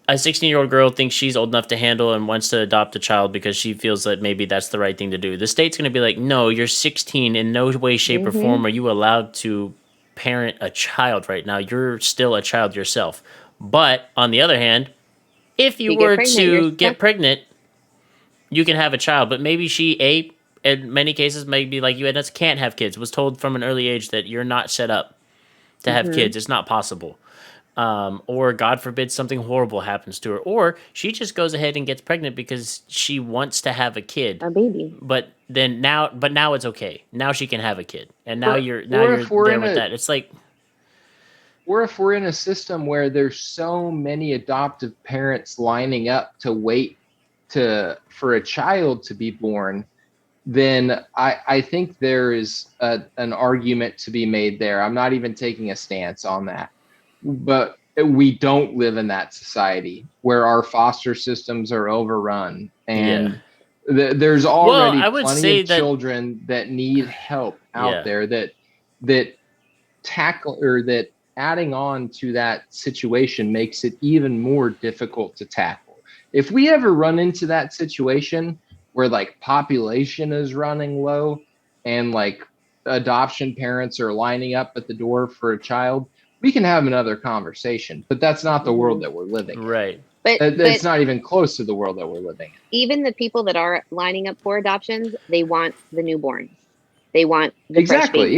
a 16-year-old girl thinks she's old enough to handle and wants to adopt a child because she feels that maybe that's the right thing to do. The state's going to be like, no, you're 16. In no way, shape, or form are you allowed to parent a child right now. You're still a child yourself. But on the other hand, if you were to get pregnant, you can have a child. But maybe she, in many cases, maybe like you, Edna, can't have kids. Was told from an early age that you're not set up to have kids. It's not possible. Or God forbid something horrible happens to her, or she just goes ahead and gets pregnant because she wants to have a kid,
a baby.
But now it's okay. Now she can have a kid, and now you're there with that. It's like,
or if we're in a system where there's so many adoptive parents lining up to wait for a child to be born, then I think there is an argument to be made there. I'm not even taking a stance on that. But we don't live in that society where our foster systems are overrun,
Yeah.
and there's
Well,
already
I would
plenty
say
of
that.
children that need help out
Yeah.
there that tackle, or that adding on to that situation makes it even more difficult to tackle. If we ever run into that situation where like population is running low and like adoption parents are lining up at the door for a child, we can have another conversation. But that's not the world that we're living
Right.
in.
But
It's not even close to the world that we're living in.
even the people that are lining up for adoptions, they want the newborns. They want the fresh
Exactly.
babies.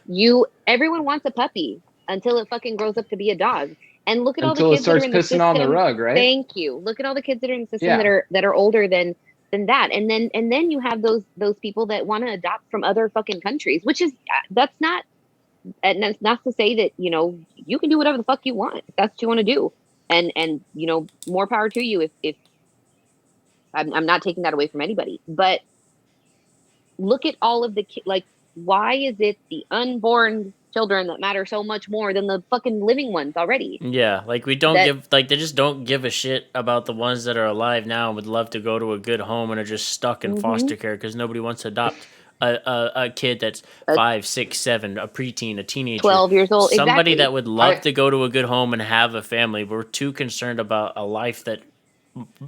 Yeah.
Everyone wants a puppy until it fucking grows up to be a dog. And look at all the
Until it
kids that are
starts
in the
pissing on the
system.
rug, right?
Thank you. Look at all the kids that are in the system
Yeah.
that are older than that. And then you have those people that want to adopt from other fucking countries, which is that's not, and that's not to say that, you can do whatever the fuck you want if that's what you want to do. And more power to you if I'm not taking that away from anybody. But look at all of the like, why is it the unborn children that matter so much more than the fucking living ones already?
Yeah, like we don't
That
give, like they just don't give a shit about the ones that are alive now and would love to go to a good home and are just stuck in
mhm,
foster care because nobody wants to adopt a kid that's
a
5, 6, 7, a preteen, a teenager,
12 years old,
somebody
exactly,
that would love
I
to go to a good home and have a family. We're too concerned about a life that,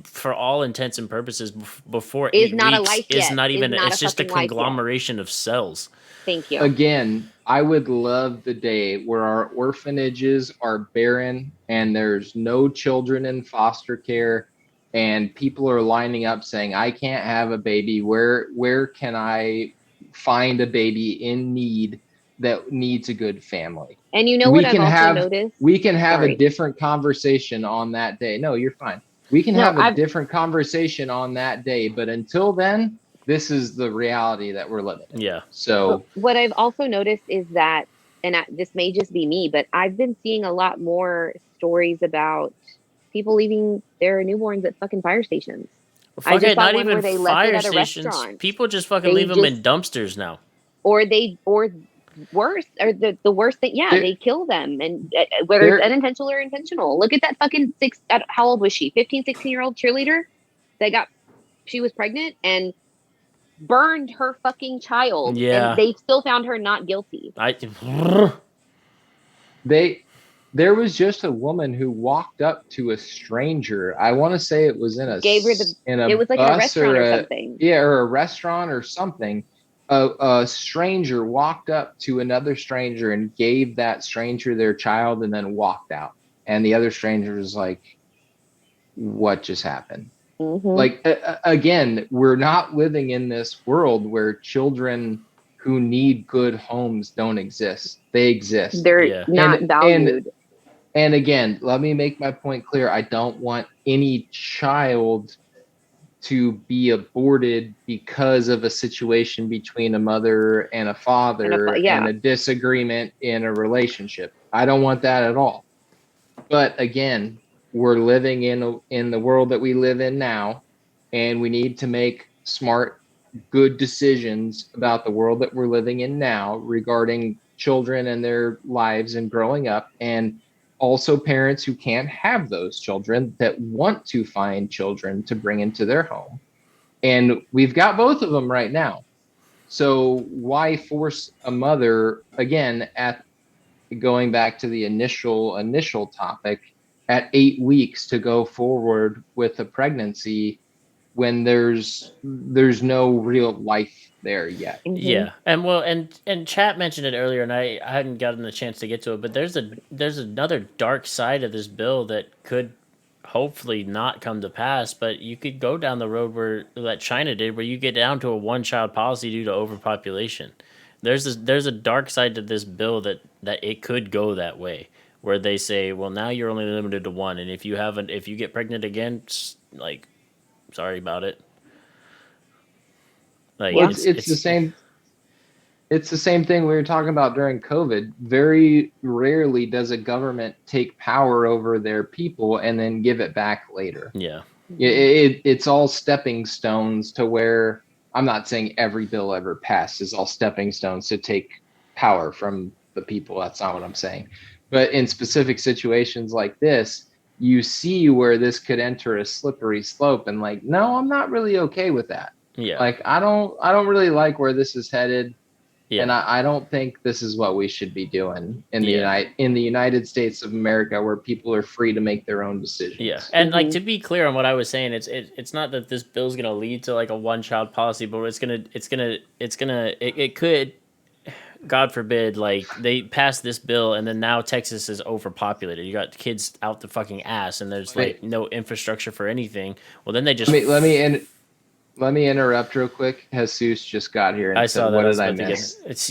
for all intents and purposes, before
is
eight
not a
weeks
life
is
yet,
not
is
even.
not a
It's just a
fucking life yet.
conglomeration of cells.
Thank you.
Again, I would love the day where our orphanages are barren and there's no children in foster care, and people are lining up saying, I can't have a baby. Where can I find a baby in need that needs a good family?
And you know
We
what I've
can
also
have
noticed?
we can have a
Sorry.
different conversation on that day. No, you're fine. We can
No,
have a different conversation on that day, but until then, this is the reality that we're living in.
Yeah.
but
So
what I've also noticed is that, and this may just be me, but I've been seeing a lot more stories about people leaving their newborns at fucking fire stations. I
Fuck
just
it,
saw
not
one
even
where they left it
fire
at a
stations.
restaurant.
People just fucking
They
leave them
just,
in dumpsters now.
or worse, or the worst thing, yeah,
there,
they kill them, and whether it's
there
unintentional or intentional. Look at that fucking how old was she? 15, 16-year-old cheerleader that she was pregnant and burned her fucking child, and
Yeah.
they still found her not guilty.
I
they there was just a woman who walked up to a stranger. I want to say it was in
Gave her it
a
was like in a
bus
restaurant
or
or
a
something.
yeah, or a restaurant or something. A stranger walked up to another stranger and gave that stranger their child and then walked out. And the other stranger was like, what just happened?
Hmm.
Like again, we're not living in this world where children who need good homes don't exist. They exist.
They're
yeah.
not
And and
valued.
and again, let me make my point clear. I don't want any child to be aborted because of a situation between a mother and a
And
father and
yeah,
a disagreement in a relationship. I don't want that at all. But again, we're living in the world that we live in now, and we need to make smart, good decisions about the world that we're living in now regarding children and their lives and growing up, and also parents who can't have those children that want to find children to bring into their home. And we've got both of them right now. So why force a mother, again, at going back to the initial topic, at 8 weeks to go forward with a pregnancy when there's no real life there yet?
hmm
Yeah, and well, and chat mentioned it earlier, and I hadn't gotten the chance to get to it, but there's another dark side of this bill that could hopefully not come to pass, but you could go down the road where that China did, where you get down to a one child policy due to overpopulation. There's a dark side to this bill that it could go that way, where they say, well, now you're only limited to one, and if you get pregnant again, like, sorry about it. Like
Well,
yeah,
it's the same thing we were talking about during COVID. Very rarely does a government take power over their people and then give it back later.
yeah.
It's all stepping stones to where I'm not saying every bill ever passed is all stepping stones to take power from the people. That's not what I'm saying. But in specific situations like this, you see where this could enter a slippery slope, and like, no, I'm not really okay with that.
Yeah.
Like, I don't really like where this is headed. And
Yeah.
I don't think this is what we should be doing in
Yeah.
the United States of America, where people are free to make their own
Yeah,
decisions.
and like to be clear on what I was saying, it's not that this bill's gonna lead to like a one child policy, but it could, God forbid, like they pass this bill and then now Texas is overpopulated. You got kids out the fucking ass, and there's like
Wait,
no infrastructure for anything. Well, then they just
let me interrupt real quick. Jesus just got here
I
and said,
saw that.
"What
I was
did I
about to get
miss?"
it's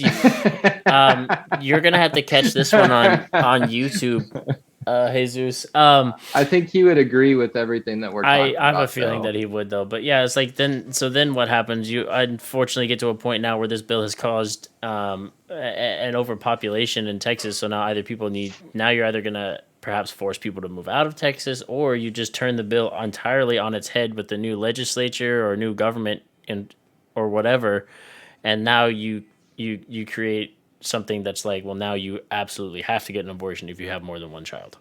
you're gonna have to catch this one on YouTube, Jesus.
I think he would agree with everything that we're talking
I have a
about,
feeling
though.
that he would though, but yeah, it's like then what happens? You unfortunately get to a point now where this bill has caused an overpopulation in Texas. So now you're either gonna perhaps force people to move out of Texas, or you just turn the bill entirely on its head with the new legislature or new government and or whatever, and now you create something that's like, well, now you absolutely have to get an abortion if you have more than one child.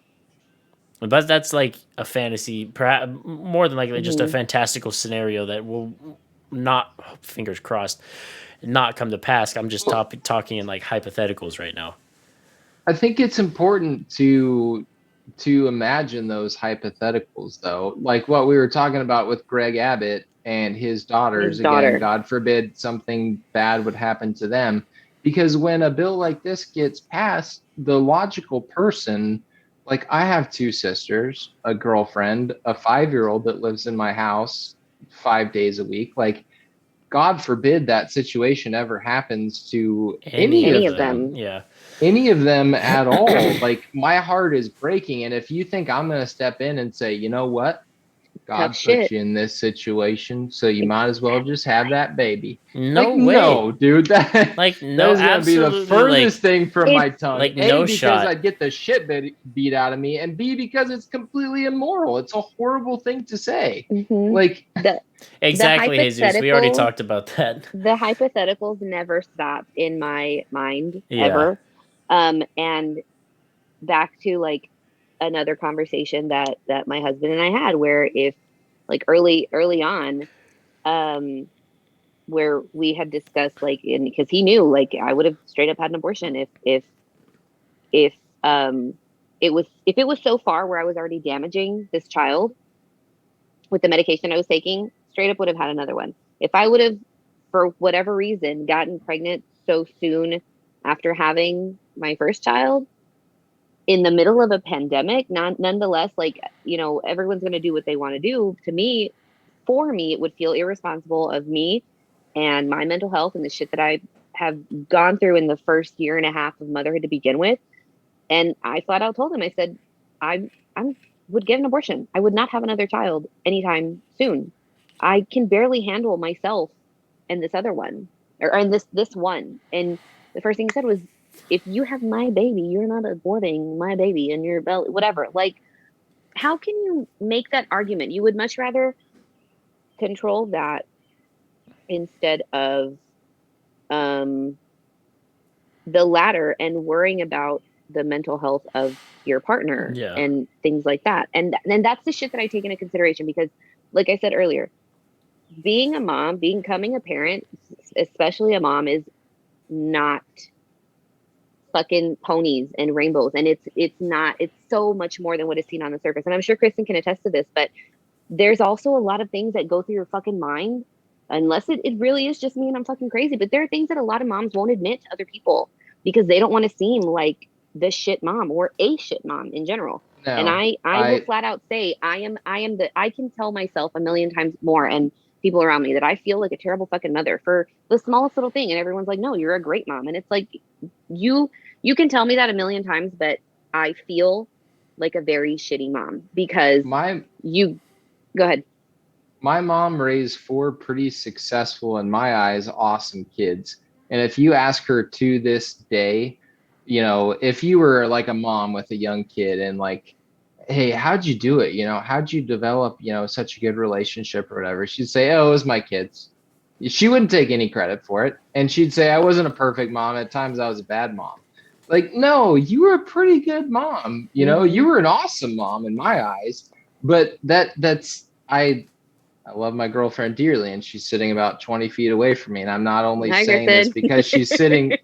But that's like a fantasy, perhaps more than likely just a fantastical scenario that will not, fingers crossed, not come to pass. I'm just
Well,
talking in like hypotheticals right now.
I think it's important to imagine those hypotheticals, though, like what we were talking about with Greg Abbott and his
His
daughters. Again,
daughter.
God forbid something bad would happen to them, because when a bill like this gets passed, the logical person, like I have two sisters, a girlfriend, a 5-year-old that lives in my house 5 days a week. Like, God forbid that situation ever happens to
Any
any
of
Any
of
of
them,
them,
them.
yeah.
at all. Like, my heart is breaking. And if you think I'm going to step in and say, you know what?
Tough
God put
shit.
you in this situation, so you might as well just have that baby.
No
Like,
way.
no, dude, that
Like
that
no,
is gonna be the
absolutely.
furthest thing from my
It's
tongue.
Like
A,
no
because
shot.
I'd get the shit beat out of me, and B, because it's completely immoral. It's a horrible thing to say.
mhm.
Like,
The
Exactly, Jesus. We already
hypotheticals
talked about that.
the hypotheticals never stop in my mind
Yeah.
ever. And back to like another conversation that my husband and I had, where if like early on, um where we had discussed like, and because he knew like I would have straight up had an abortion if um if it was so far where I was already damaging this child with the medication I was taking, straight up would have had another one. If I would have, for whatever reason, gotten pregnant so soon after having my first child in the middle of a pandemic, nonetheless, like, everyone's going to do what they want to do. For me, it would feel irresponsible of me and my mental health and the shit that I have gone through in the first year and a half of motherhood to begin with. And I flat out told him, I said, I would get an abortion. I would not have another child anytime soon. I can barely handle myself and this other one, or this one. And the first thing he said was, if you have my baby, you're not aborting my baby in your belly, whatever. Like, how can you make that argument? You would much rather control that instead of um the latter, and worrying about the mental health of your partner
Yeah.
and things like that. And that's the shit that I take into consideration, because like I said earlier, being a mom, becoming a parent, especially a mom, is not fucking ponies and rainbows. And it's not, it's so much more than what is seen on the surface. And I'm sure Kristen can attest to this, but there's also a lot of things that go through your fucking mind, unless it really is just me and I'm fucking crazy. But there are things that a lot of moms won't admit to other people because they don't want to seem like the shit mom or a shit mom in general. And
no,
I will
I
flat out say I can tell myself a million times more, and people around me, that I feel like a terrible fucking mother for the smallest little thing. And everyone's like, no, you're a great mom. And it's like, you you can tell me that a million times, but I feel like a very shitty mom because
my
you go ahead.
my mom raised four pretty successful, in my eyes, awesome kids. And if you ask her to this day, if you were like a mom with a young kid and like, hey, how'd you do it? How'd you develop, such a good relationship or whatever? She'd say, oh, it was my kids. She wouldn't take any credit for it, and she'd say I wasn't a perfect mom. At times, I was a bad mom. Like, no, you were a pretty good mom. You know, you were an awesome mom in my eyes. But that's I love my girlfriend dearly, and she's sitting about 20 feet away from me. And I'm not only
Hi,
saying this
Griffin.
because she's sitting,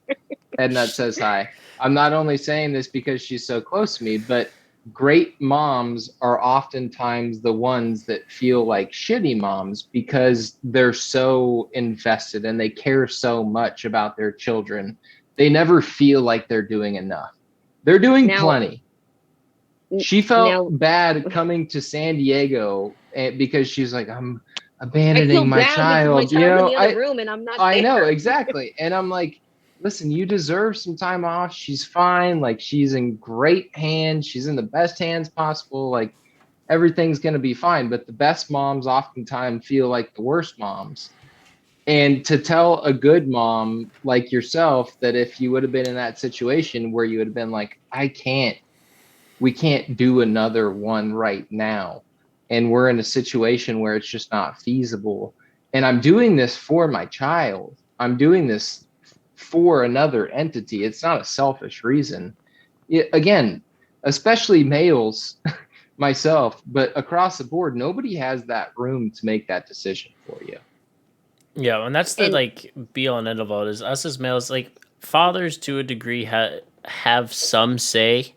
Edna says hi. I'm not only saying this because she's so close to me, but great moms are oftentimes the ones that feel like shitty moms because they're so invested and they care so much about their children. They never feel like they're doing enough. They're doing
Now,
plenty. She felt
now
bad coming to San Diego because she's like, I'm
I feel
abandoning my
bad because my
child. You
child's in
know,
the other room and I'm not
I know
there.
exactly. And I'm like, listen, you deserve some time off. She's fine. Like, she's in great hands. She's in the best hands possible. Like, everything's going to be fine. But the best moms oftentimes feel like the worst moms. And to tell a good mom like yourself that if you would have been in that situation where you would have been like, we can't do another one right now. And we're in a situation where it's just not feasible. And I'm doing this for my child. I'm doing this for another entity. It's not a selfish reason. Again, especially males, myself, but across the board, nobody has that room to make that decision for you.
Yeah, and that's the
And
like be all and end of all is us as males. Like fathers, to a degree, have some say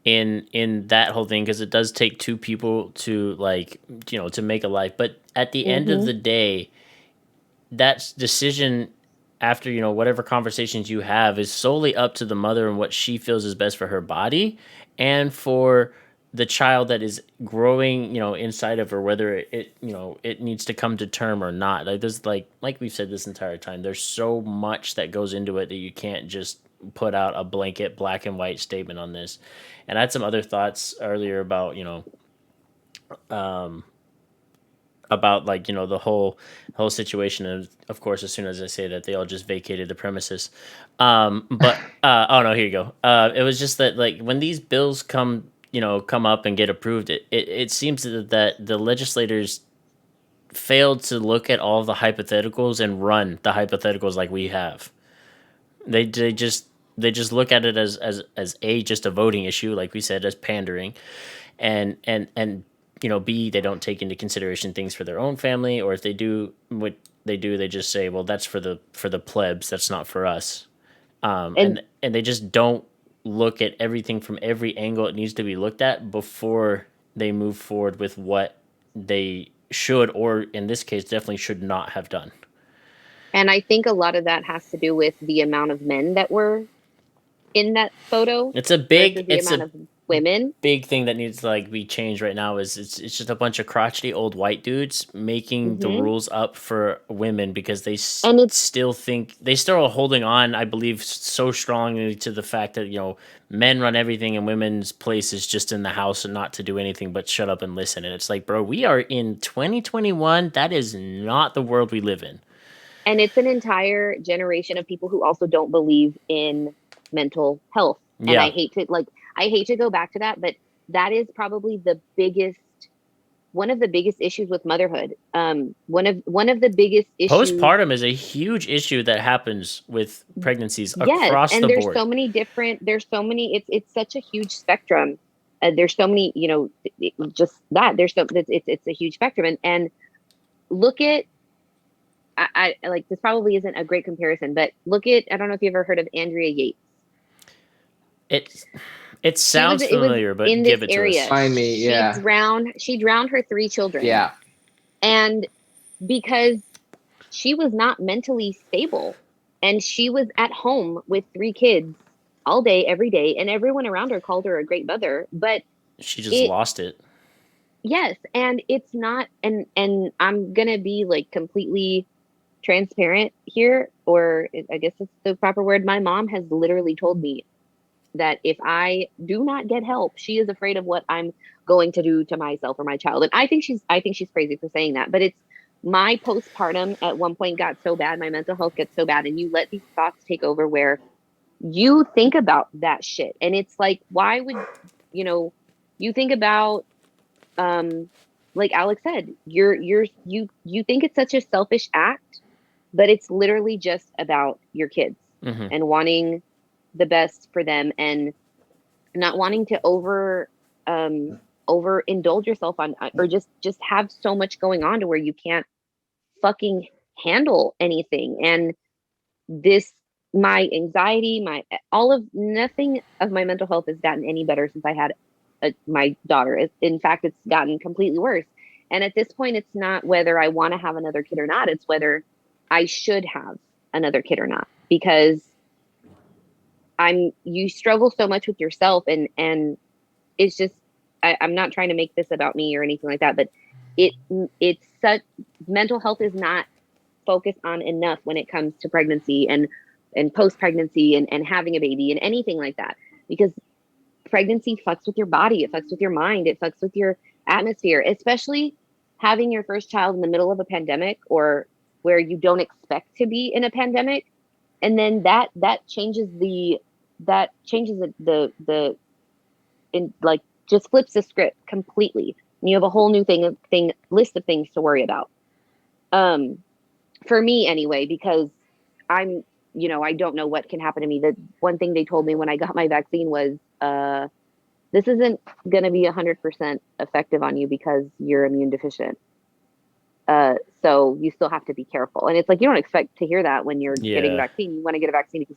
in that whole thing because it does take two people to like to make a life. But at the end of
mhm.
the day, that decision after whatever conversations you have is solely up to the mother and what she feels is best for her body and for the child that is growing inside of her, whether it needs to come to term or not. Like there's like we've said this entire time, there's so much that goes into it that you can't just put out a blanket black and white statement on this. And I had some other thoughts earlier about um about like the whole situation, and of course as soon as I say that they all just vacated the premises. But oh no, here you go. It was just that like when these bills come up and get approved, it seems that the legislators failed to look at all the hypotheticals and run the hypotheticals like we have. They just look at it as a just a voting issue, like we said, as pandering, and b, they don't take into consideration things for their own family, or if they do, what they do, they just say, well, that's for the plebs, that's not for us.
And
And they just don't look at everything from every angle it needs to be looked at before they move forward with what they should, or in this case definitely should not have done.
and I think a lot of that has to do with the amount of men that were in that photo
it's a
versus
big
the
it's
amount
a
of women.
big thing that needs to like be changed right now is it's just a bunch of crotchety old white dudes making the
Hmm.
rules up for women because they
And it's
still think they still are holding on, I believe, so strongly to the fact that men run everything and women's place is just in the house and not to do anything but shut up and listen. And it's like, bro, we are in 2021. That is not the world we live in.
and it's an entire generation of people who also don't believe in mental health. And
Yeah,
I hate to go back to that, but that is probably the biggest one of the biggest issues with motherhood. One of the biggest issues.
postpartum is a huge issue that happens with pregnancies
Yes,
across
and
the
there's
board.
so many different. There's so many. It's such a huge spectrum. There's so many. Just that there's so it's a huge spectrum. And look at I like this probably isn't a great comparison, but look at I don't know if you ever heard of Andrea Yates.
It it
She was
sounds
it was
familiar, but
in this
give it to us.
area.
Find me, yeah,
She drowned her three children,
yeah.
and because she was not mentally stable, and she was at home with three kids all day every day, and everyone around her called her a great mother, but
She just
it
lost it.
yes, and it's not, and I'm gonna be like completely transparent here, or I guess it's the proper word. My mom has literally told me that if I do not get help, she is afraid of what I'm going to do to myself or my child. And I think she's crazy for saying that, but it's my postpartum at one point got so bad, my mental health gets so bad, and you let these thoughts take over where you think about that shit. And it's like, why would you know, you think about like Alex said, you think it's such a selfish act but it's literally just about your kids
Mhm.
and wanting the best for them and not wanting to overindulge yourself on, or just have so much going on to where you can't fucking handle anything. And this, my anxiety, my all of nothing of my mental health has gotten any better since I had my daughter. In fact, it's gotten completely worse. And at this point, it's not whether I want to have another kid or not. It's whether I should have another kid or not, because you struggle so much with yourself, and it's just, I'm not trying to make this about me or anything like that, but it it's such, mental health is not focused on enough when it comes to pregnancy and post pregnancy and having a baby and anything like that, because pregnancy fucks with your body, it fucks with your mind, it fucks with your atmosphere, especially having your first child in the middle of a pandemic or where you don't expect to be in a pandemic. And then that changes the in like just flips the script completely. And you have a whole new list of things to worry about. For me anyway, because I'm, I don't know what can happen to me. The one thing they told me when I got my vaccine was, this isn't going to be 100% effective on you because you're immune deficient. So you still have to be careful. And it's like, you don't expect to hear that when you're getting a
Yeah.
vaccine. You want to get a vaccine because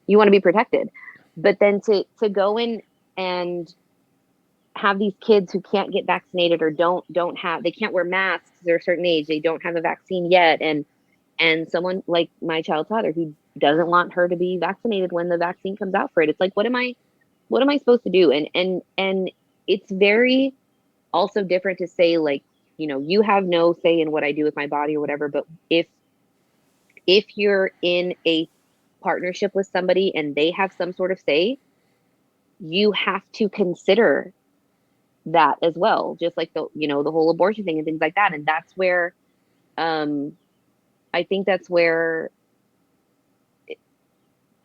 you want to be protected. But then to go in and have these kids who can't get vaccinated or they can't wear masks, they're a certain age, they don't have a vaccine yet. And someone like my child's father who doesn't want her to be vaccinated when the vaccine comes out for it. It's like, what am I supposed to do? And it's very also different to say, like, you have no say in what I do with my body or whatever. But if you're in a partnership with somebody and they have some sort of say, you have to consider that as well. Just like the whole abortion thing and things like that. And that's where, I think that's where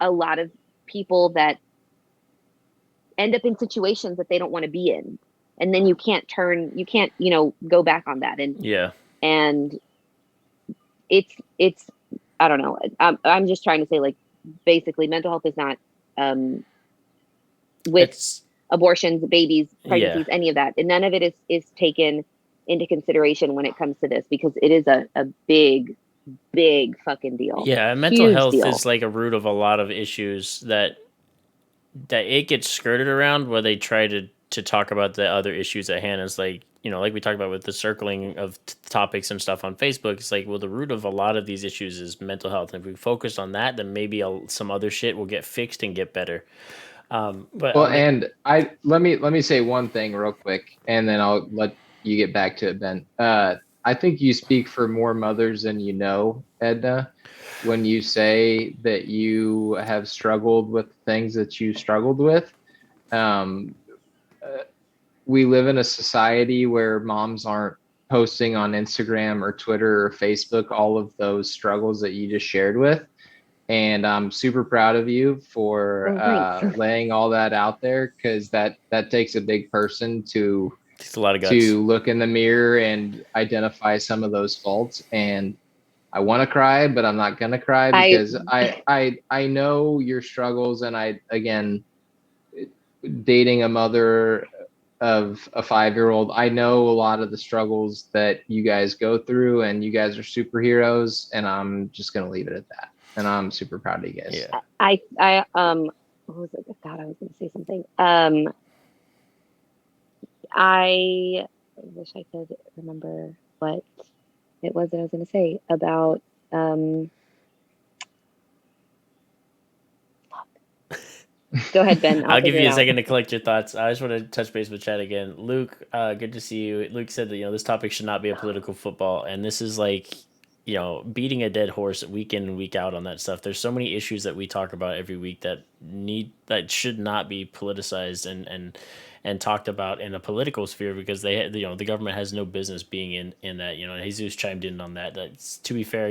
a lot of people that end up in situations that they don't want to be in, and then you can't go back on that.
Yeah.
And it's I don't know. I'm just trying to say, like, basically mental health is not, with
It's
abortions, babies, pregnancies,
yeah.
any of that, and none of it is taken into consideration when it comes to this, because it is a big fucking deal.
Yeah, mental
Huge
health
deal.
is like a root of a lot of issues that it gets skirted around where they try to talk about the other issues at hand. It's like, like we talked about with the circling of topics and stuff on Facebook. It's like, well, the root of a lot of these issues is mental health. And if we focus on that, then maybe some other shit will get fixed and get better. But
Well,
I mean,
and let me say one thing real quick, and then I'll let you get back to it, Ben. I think you speak for more mothers than you know, Edna, when you say that you have struggled with things that you struggled with. Um, we live in a society where moms aren't posting on Instagram or Twitter or Facebook all of those struggles that you just shared with. And I'm super proud of you for
Oh, thanks.
laying all that out there, because that takes a big person
it's a lot of guts.
to look in the mirror and identify some of those faults. And I want to cry, but I'm not gonna cry,
I
because I know your struggles, and I, again, dating a mother of a 5-year-old, I know a lot of the struggles that you guys go through, and you guys are superheroes, and I'm just gonna leave it at that. And I'm super proud of you guys.
Yeah.
I what was it? God, I was going to say something. I wish I could remember what it was that I was going to say about. Go ahead, Ben. I'll
I'll give
figure it
you a
out.
second to collect your thoughts. I just want to touch base with Chad again. Luke, good to see you. Luke said that this topic should not be a political football, and this is like beating a dead horse week in and week out on that stuff. There's so many issues that we talk about every week that should not be politicized and talked about in a political sphere, because the government has no business being in that. Jesus chimed in on that. That's, to be fair,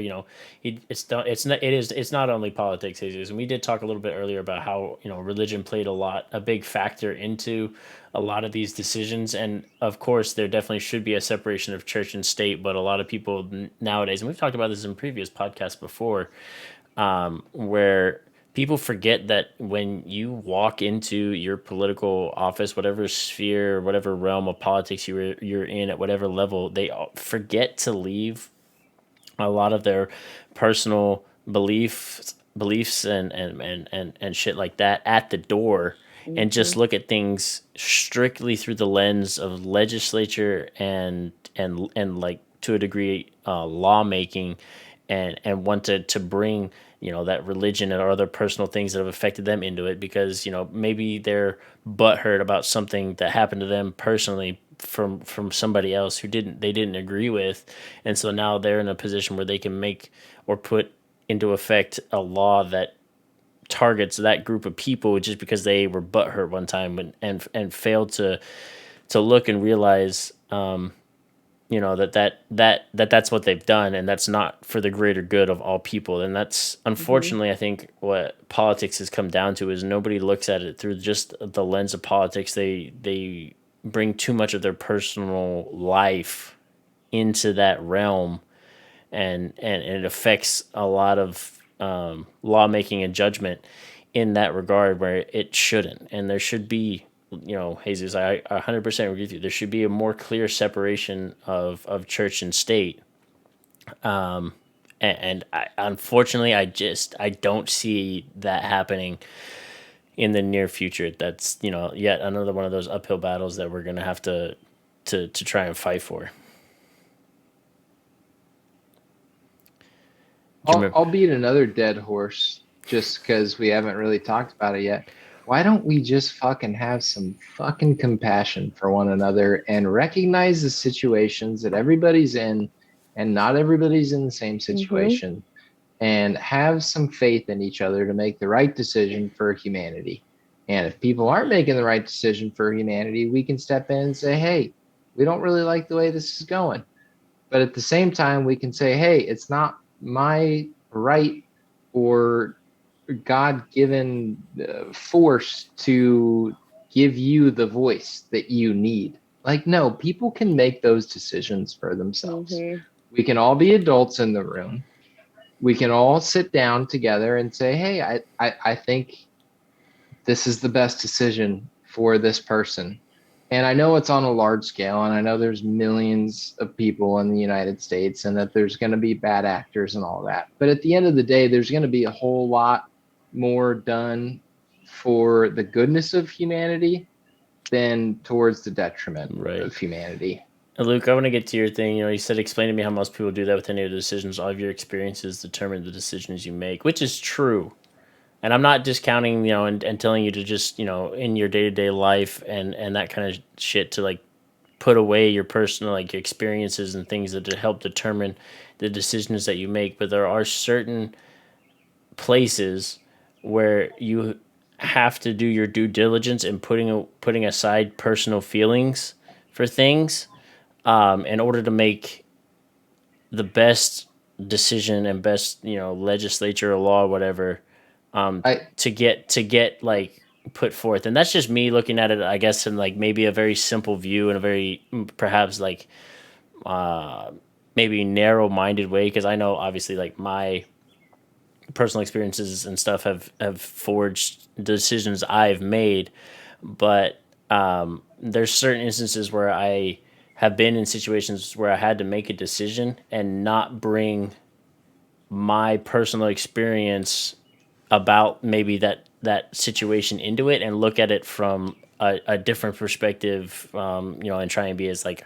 it's not only politics, Jesus. And we did talk a little bit earlier about how religion played a big factor into a lot of these decisions. And of course there definitely should be a separation of church and state, but a lot of people nowadays, and we've talked about this in previous podcasts before, where people forget that when you walk into your political office, whatever sphere, whatever realm of politics you're in, at whatever level, they forget to leave a lot of their personal beliefs and shit like that at the door, and just look at things strictly through the lens of legislature and like, to a degree, lawmaking, and wanted to bring that religion and other personal things that have affected them into it, because maybe they're butthurt about something that happened to them personally from somebody else who didn't agree with, and so now they're in a position where they can make or put into effect a law that targets that group of people just because they were butthurt one time, and failed to look and realize, that's what they've done, and that's not for the greater good of all people. And that's, unfortunately, I think what politics has come down to is nobody looks at it through just the lens of politics. They bring too much of their personal life into that realm, and it affects a lot of lawmaking and judgment in that regard, where it shouldn't. And there should be, Jesus, I 100% agree with you. There should be a more clear separation of church and state. And unfortunately, I don't see that happening in the near future. That's, yet another one of those uphill battles that we're going to have to try and fight for.
I'll beat another dead horse just because we haven't really talked about it yet. Why don't we just fucking have some fucking compassion for one another and recognize the situations that everybody's in, and not everybody's in the same situation, and have some faith in each other to make the right decision for humanity. And if people aren't making the right decision for humanity, we can step in and say, hey, we don't really like the way this is going. But at the same time, we can say, hey, it's not my right or God-given force to give you the voice that you need. Like, no, people can make those decisions for themselves. We can all be adults in the room. We can all sit down together and say, hey, I think this is the best decision for this person. And I know it's on a large scale, and I know there's millions of people in the United States, and that there's going to be bad actors and all that. But at the end of the day, there's going to be a whole lot more done for the goodness of humanity than towards the detriment of humanity.
Luke, I want to get to your thing. You said, explain to me how most people do that with any of the decisions. All of your experiences determine the decisions you make, which is true. And I'm not discounting, and telling you to just, in your day-to-day life and that kind of shit, to like put away your personal like experiences and things that help determine the decisions that you make. But there are certain places where you have to do your due diligence in putting aside personal feelings for things, in order to make the best decision and best, legislature or law or whatever, to get like put forth. And that's just me looking at it, I guess, in like maybe a very simple view and a very perhaps like maybe narrow-minded way, because I know obviously like my personal experiences and stuff have forged the decisions I've made. But there's certain instances where I have been in situations where I had to make a decision and not bring my personal experience about maybe that situation into it, and look at it from a different perspective, and try and be as like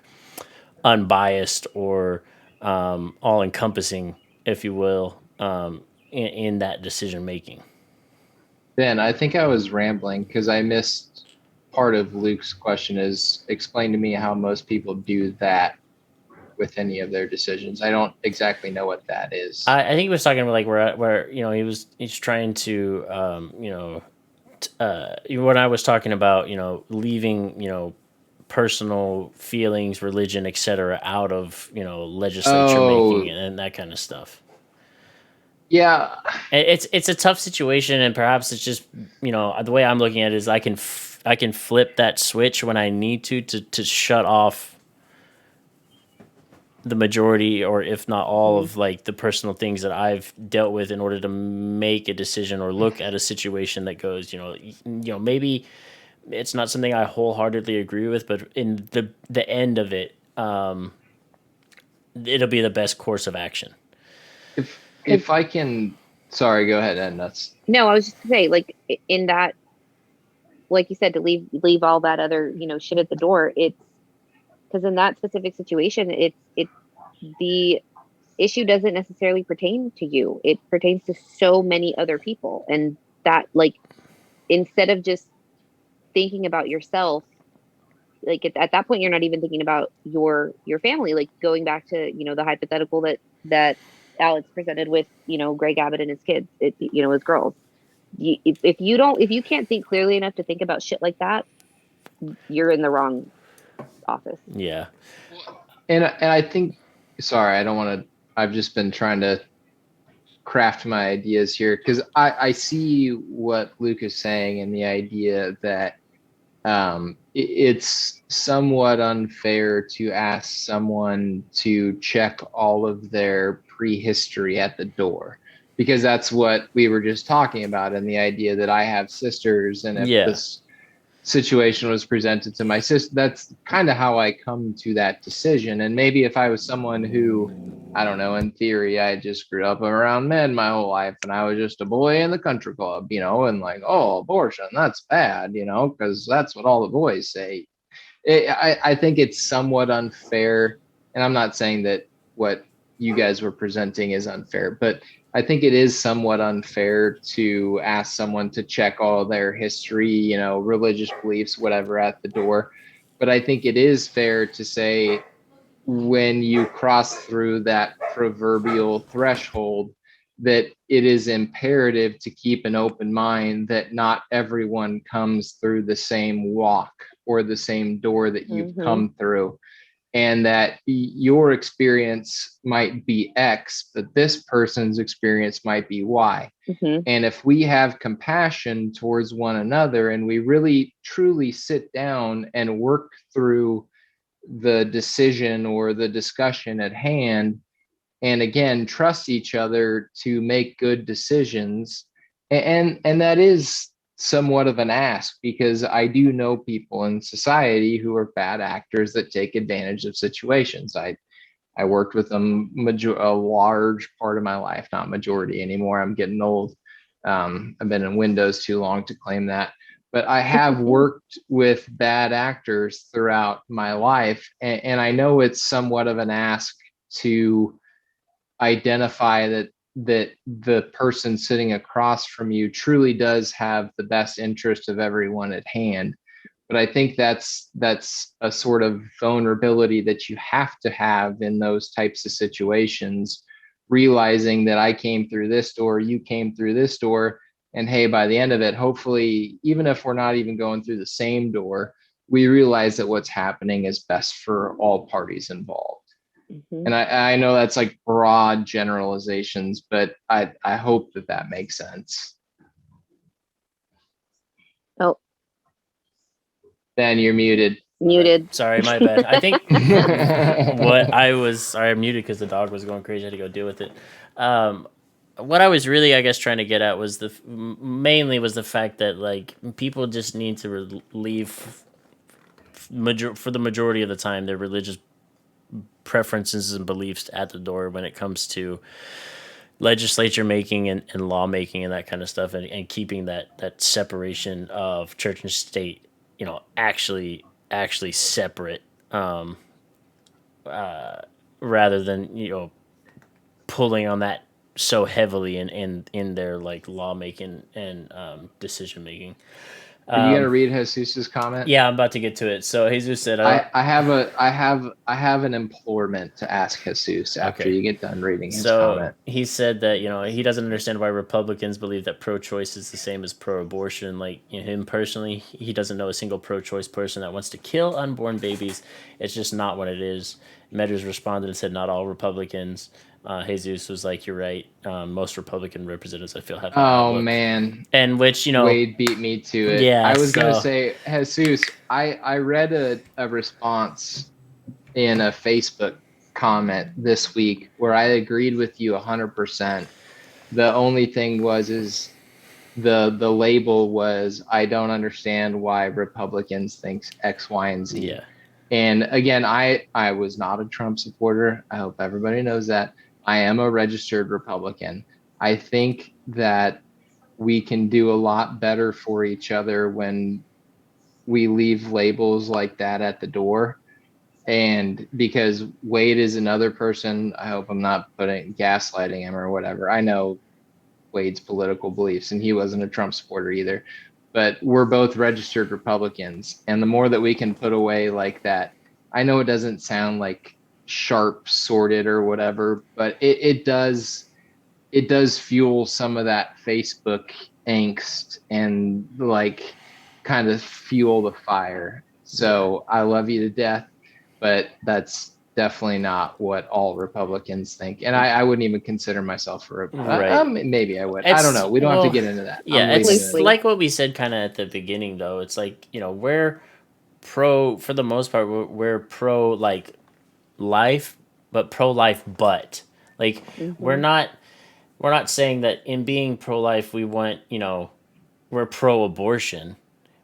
unbiased or all encompassing, if you will, in that decision making.
Ben, I think I was rambling because I missed part of Luke's question. Is explain to me how most people do that with any of their decisions. I don't exactly know what that is.
I think he was talking about like where he's trying to when I was talking about, leaving, personal feelings, religion, etc., out of, legislature making
Oh,
and that kind of stuff.
yeah.
It's a tough situation, and perhaps it's just, the way I'm looking at it is I can flip that switch when I need to shut off the majority, or if not all,
Mhm.
of like the personal things that I've dealt with in order to make a decision or look at a situation that goes, maybe it's not something I wholeheartedly agree with, but in the end of it, it'll be the best course of action.
If I can, sorry, go ahead, and that's
No, I was just gonna say, like in that, like you said, to leave all that other, shit at the door. It's because in that specific situation, it's the issue doesn't necessarily pertain to you. It pertains to so many other people, and that, like, instead of just thinking about yourself, like at that point, you're not even thinking about your family. Like going back to, the hypothetical that Alex presented with, Greg Abbott and his kids, his girls. If you can't think clearly enough to think about shit like that, you're in the wrong office.
Yeah.
and I think, sorry, I don't want to. I've just been trying to craft my ideas here because I see what Luke is saying and the idea that it's somewhat unfair to ask someone to check all of their prehistory at the door, because that's what we were just talking about, and the idea that I have sisters, and if
Yeah.
this situation was presented to my sister, that's kind of how I come to that decision. And maybe if I was someone who, I don't know, in theory, I just grew up around men my whole life and I was just a boy in the country club, and like, oh, abortion, that's bad, because that's what all the boys say. I think it's somewhat unfair. And I'm not saying that what you guys were presenting is unfair, but I think it is somewhat unfair to ask someone to check all their history, religious beliefs, whatever, at the door. But I think it is fair to say, when you cross through that proverbial threshold, that it is imperative to keep an open mind, that not everyone comes through the same walk or the same door that you've
Mm-hmm.
come through, and that your experience might be X, but this person's experience might be Y.
Mm-hmm.
And if we have compassion towards one another and we really truly sit down and work through the decision or the discussion at hand, and again trust each other to make good decisions, and that is somewhat of an ask, because I do know people in society who are bad actors that take advantage of situations. I worked with them a large part of my life, not majority anymore, I'm getting old. I've been in Windows too long to claim that, but I have worked with bad actors throughout my life, and I know it's somewhat of an ask to identify that the person sitting across from you truly does have the best interest of everyone at hand. But I think that's a sort of vulnerability that you have to have in those types of situations, realizing that I came through this door, you came through this door, and hey, by the end of it, hopefully, even if we're not even going through the same door, we realize that what's happening is best for all parties involved.
Mm-hmm.
And I know that's like broad generalizations, but I hope that makes sense.
Oh,
Then you're muted.
muted.
Sorry, my bad. I think sorry, I'm muted because the dog was going crazy. I had to go deal with it. What I was really, I guess, trying to get at was mainly was the fact that like people just need to leave for the majority of the time their religious preferences and beliefs at the door when it comes to legislature making and law making and that kind of stuff, and keeping that separation of church and state, actually separate, rather than pulling on that so heavily in their like lawmaking and decision making.
Are you gonna read Jesus's comment?
Yeah, I'm about to get to it. So Jesus said,
I have an implorement to ask Jesus after
Okay.
you get done reading his
So
comment.
he said that he doesn't understand why Republicans believe that pro-choice is the same as pro-abortion. Like him personally, he doesn't know a single pro-choice person that wants to kill unborn babies. It's just not what it is. Meadows responded and said, "Not all Republicans." Jesus was like, "You're right. Most Republican representatives I feel have that
Oh
outlook."
man,
And which
Wade beat me to it.
yeah.
I was gonna
So
say, Jesus, I read a response in a Facebook comment this week where I agreed with you 100%. The only thing is the label was, I don't understand why Republicans think X, Y, and Z.
yeah,
And again, I was not a Trump supporter. I hope everybody knows that. I am a registered Republican. I think that we can do a lot better for each other when we leave labels like that at the door. And because Wade is another person, I hope I'm not putting gaslighting him or whatever. I know Wade's political beliefs, and he wasn't a Trump supporter either. But we're both registered Republicans, and the more that we can put away like that, I know it doesn't sound like sharp sorted or whatever, but it does fuel some of that Facebook angst and like kind of fuel the fire. So I love you to death, but that's definitely not what all Republicans think. And I wouldn't even consider myself a
right.
maybe I would. I don't know. We don't have to get into that.
Yeah,
I'm leaving
it's
it.
like what we said kind of at the beginning, though. It's like we're pro for the most part. We're pro like life, but pro life, but like we're
Mm-hmm.
not we're not saying that in being pro life we want we're pro abortion.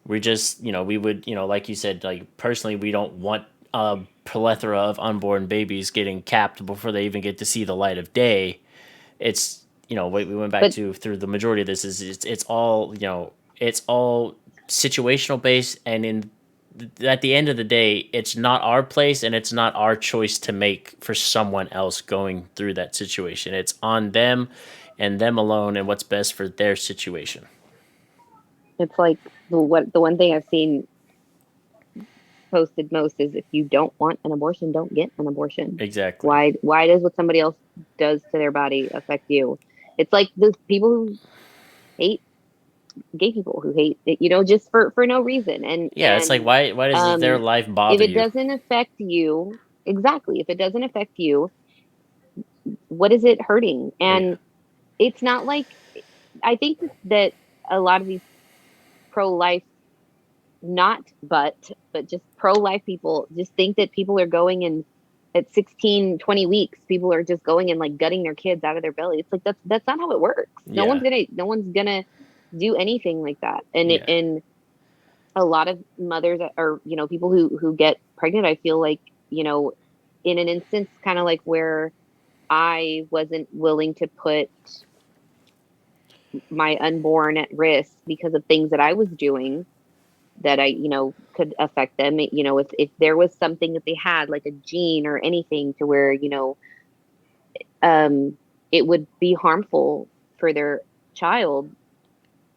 We just we would like you said, like personally we don't want a plethora of unborn babies getting capped before they even get to see the light of day. It's what we went back
But
to through the majority of this is it's all it's all situational based, and in at the end of the day it's not our place and it's not our choice to make for someone else going through that situation. It's on them and them alone and what's best for their situation.
it's like the one thing I've seen posted most is, if you don't want an abortion, don't get an abortion.
Exactly.
Why does what somebody else does to their body affect you? It's like the people who hate gay people, who hate it, just for no reason.
Yeah, it's like why does their
Um
life
if
bother
it
you?
doesn't affect you, exactly, if it doesn't affect you, what is it hurting?
Yeah.
And it's not like, I think that a lot of these pro-life, not but just pro-life people just think that people are going in at 16-20 weeks, people are just going and like gutting their kids out of their belly. It's like that's not how it works.
Yeah.
No one's gonna do anything like that.
Yeah.
And a lot of mothers, or people who get pregnant, I feel like, in an instance kind of like where I wasn't willing to put my unborn at risk because of things that I was doing that I, could affect them. If there was something that they had, like a gene or anything, to where, um, it would be harmful for their child.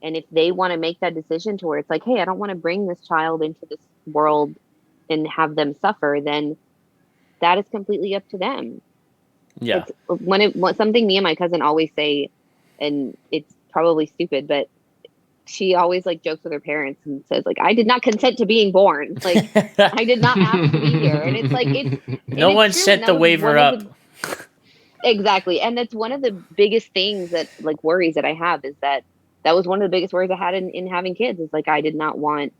And if they want to make that decision to where it's like, hey, I don't want to bring this child into this world and have them suffer, then that is completely up to them.
Yeah.
It's something me and my cousin always say, and it's probably stupid, but she always like jokes with her parents and says like, I did not consent to being born. Like, I did not ask to be here. And it's like,
No
it's
one
true. And
sent
that
the
was
waiver
one of
up.
the, exactly. And that's one of the biggest things that, like, worries that I have, is that was one of the biggest worries I had in having kids, is like, I did not want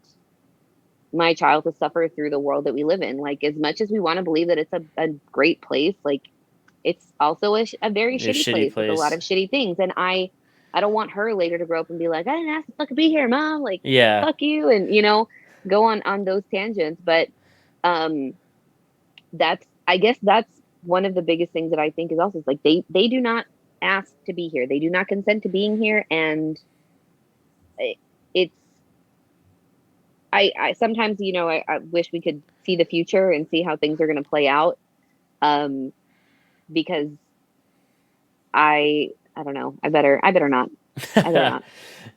my child to suffer through the world that we live in. Like, as much as we want to believe that it's a great place, like, it's also a very
A
shitty
shitty
place with a lot
place.
of shitty things. And I don't want her later to grow up and be like, I didn't ask to fucking be here, mom. Like,
Yeah.
fuck you. And, go on those tangents. But um, I guess that's one of the biggest things that I think is also, is like, they do not ask to be here. They do not consent to being here. And it's, I sometimes, I wish we could see the future and see how things are going to play out. Um, because I don't know. I better not. I better not.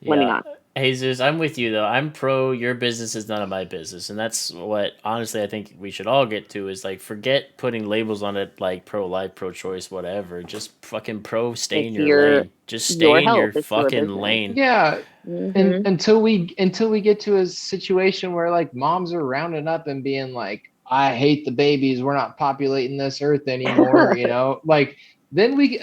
Let me
Yeah.
not.
Jesus, I'm with you though. I'm pro your business is none of my business. And that's what honestly I think we should all get to is like forget putting labels on it like pro life, pro choice, whatever. Just fucking pro stay in
It's
your lane. Just stay
your
in
health.
your
It's your
fucking
business.
lane.
Yeah. And
Hmm.
until we get to a situation where like moms are rounding up and being like, I hate the babies, we're not populating this earth anymore, like then we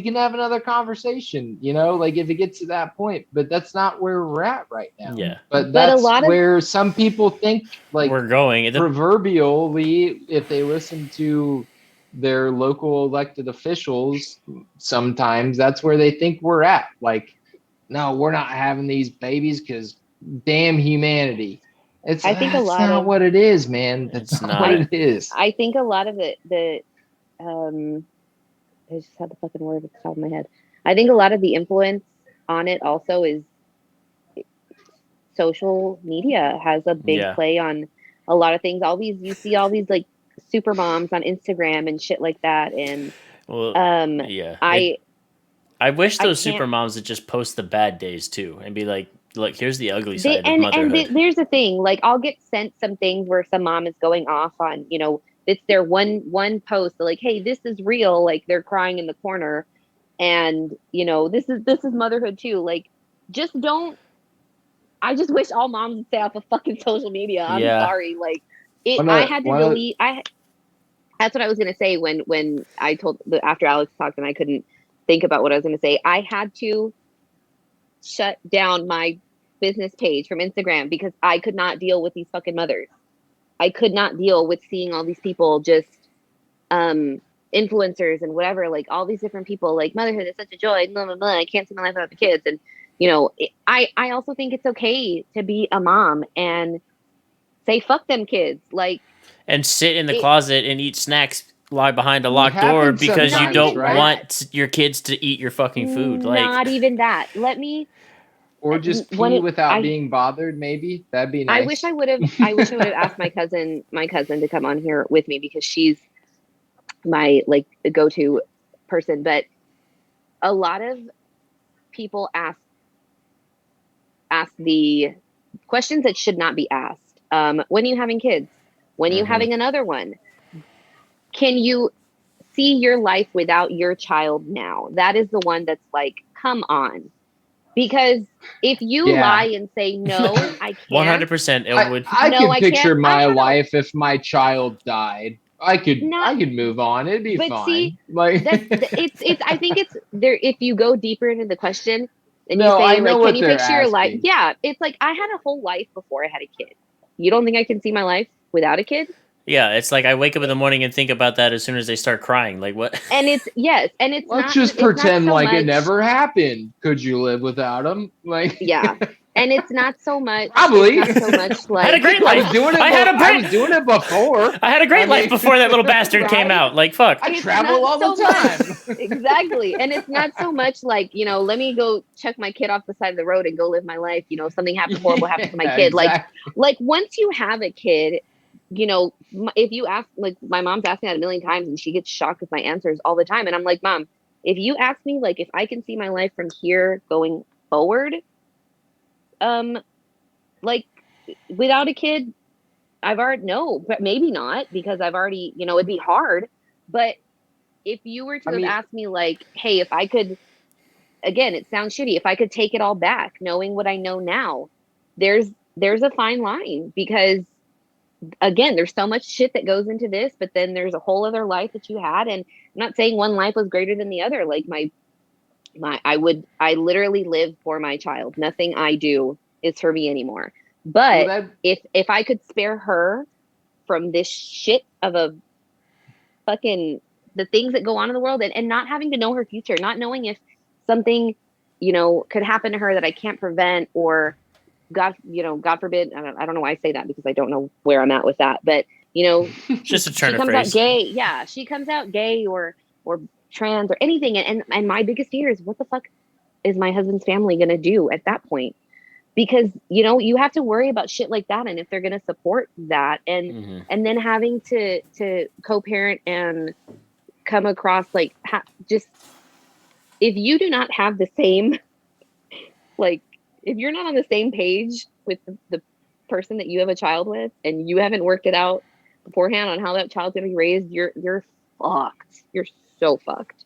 can have another conversation, like if it gets to that point, but that's not where we're at right now.
Yeah.
But
But a
that's
lot of
where some people think like
We're going.
proverbially, if they listen to their local elected officials, sometimes that's where they think we're at. Like, no, we're not having these babies because damn humanity.
I think a
That's
lot
not
of
what it is, man. That's
It's
not what
not.
it is.
I think a lot of the I just had the fucking word at the top of my head. I think a lot of the influence on it also is social media has a big
Yeah.
play on a lot of things. You see all these like super moms on Instagram and shit like that. And
Well,
um,
yeah.
I
I wish
I
those
can't.
super moms would just post the bad days too and be like, look, here's the ugly side of motherhood.
There's a thing. Like I'll get sent some things where some mom is going off on, it's their one post like, hey, this is real. Like they're crying in the corner, and this is motherhood too. Like just don't. I just wish all moms would stay off of fucking social media. I'm
Yeah.
sorry. Like it.
One
I
of
had to
one of
delete. That's what I was gonna say when I told after Alex talked and I couldn't think about what I was gonna say. I had to shut down my business page from Instagram because I could not deal with these fucking mothers. I could not deal with seeing all these people just um influencers and whatever, like all these different people like motherhood is such a joy, blah, blah, blah. I can't see my life without the kids. And I also think it's okay to be a mom and say fuck them kids. Like
And sit in the
it
closet and eat snacks lie behind a
it
locked door
happens
because you
not
sometimes,
don't
even
right?
that.
want your kids to eat your fucking food. Like,
Not even that. Let me
Or just
when
pee
it
without
I
being bothered, maybe. That'd be
I wish
nice.
I wish I would have asked my cousin to come on here with me because she's my like go-to person. But a lot of people ask the questions that should not be asked. When are you having kids? When are you
Hmm.
having another one? Can you see your life without your child now? That is the one that's like, come on. Because if you lie
Yeah.
and say no, I can't.
100% it
I
would.
I
No,
could
I can't.
picture
I
my
had a
life if my child died. I could
not
I could move on. It'd be
but see
fine. Like
it's I think it's there if you go deeper into the question and you
no, I
say
know
like, can
what
you
they're
picture your life?
asking.
Yeah, it's like I had a whole life before I had a kid. You don't think I can see my life without a kid?
Yeah, it's like I wake up in the morning and think about that as soon as they start crying. Like, what?
And it's yes, and
Let's just
it's not
pretend
so
like it
much.
never happened. Could you live without him? Like
Yeah, and it's not so much. It's
probably.
not so much
I had a
like
great
I
life.
was doing it.
I had a
I
great.
was doing it before.
I had a
I
great life
mean,
before that little bastard came
right.
out. Like, fuck.
I
It's
travel
not
all
so
the
much.
time.
Exactly. And it's not so much like, let me go check my kid off the side of the road and go live my life. If something horrible happens to my
Yeah,
kid.
exactly.
Like once you have a kid, if you ask, like my mom's asked me that a million times and she gets shocked with my answers all the time. And I'm like, Mom, if you ask me, like, if I can see my life from here going forward, um, like without a kid, I've already, no, but maybe not because I've already, it'd be hard. But if you were to
I
have
mean,
asked me like, hey, if I could, again, it sounds shitty, if I could take it all back, knowing what I know now, there's there's a fine line because again, there's so much shit that goes into this, but then there's a whole other life that you had. And I'm not saying one life was greater than the other. Like I literally live for my child. Nothing I do is for me anymore.
well,
But
that
if I could spare her from this shit of a fucking the things that go on in the world and not having to know her future, not knowing if something, could happen to her that I can't prevent or God forbid, I don't know why I say that because I don't know where I'm at with that, but
Just a turn
she
of
comes out
phrase.
gay. Yeah, she comes out gay or trans or anything. And my biggest fear is what the fuck is my husband's family going to do at that point? Because, you have to worry about shit like that. And if they're going to support that
Hmm.
and then having to co-parent and come across like just if you do not have the same like if you're not on the same page with the person that you have a child with, and you haven't worked it out beforehand on how that child's gonna be raised, you're fucked. You're so fucked.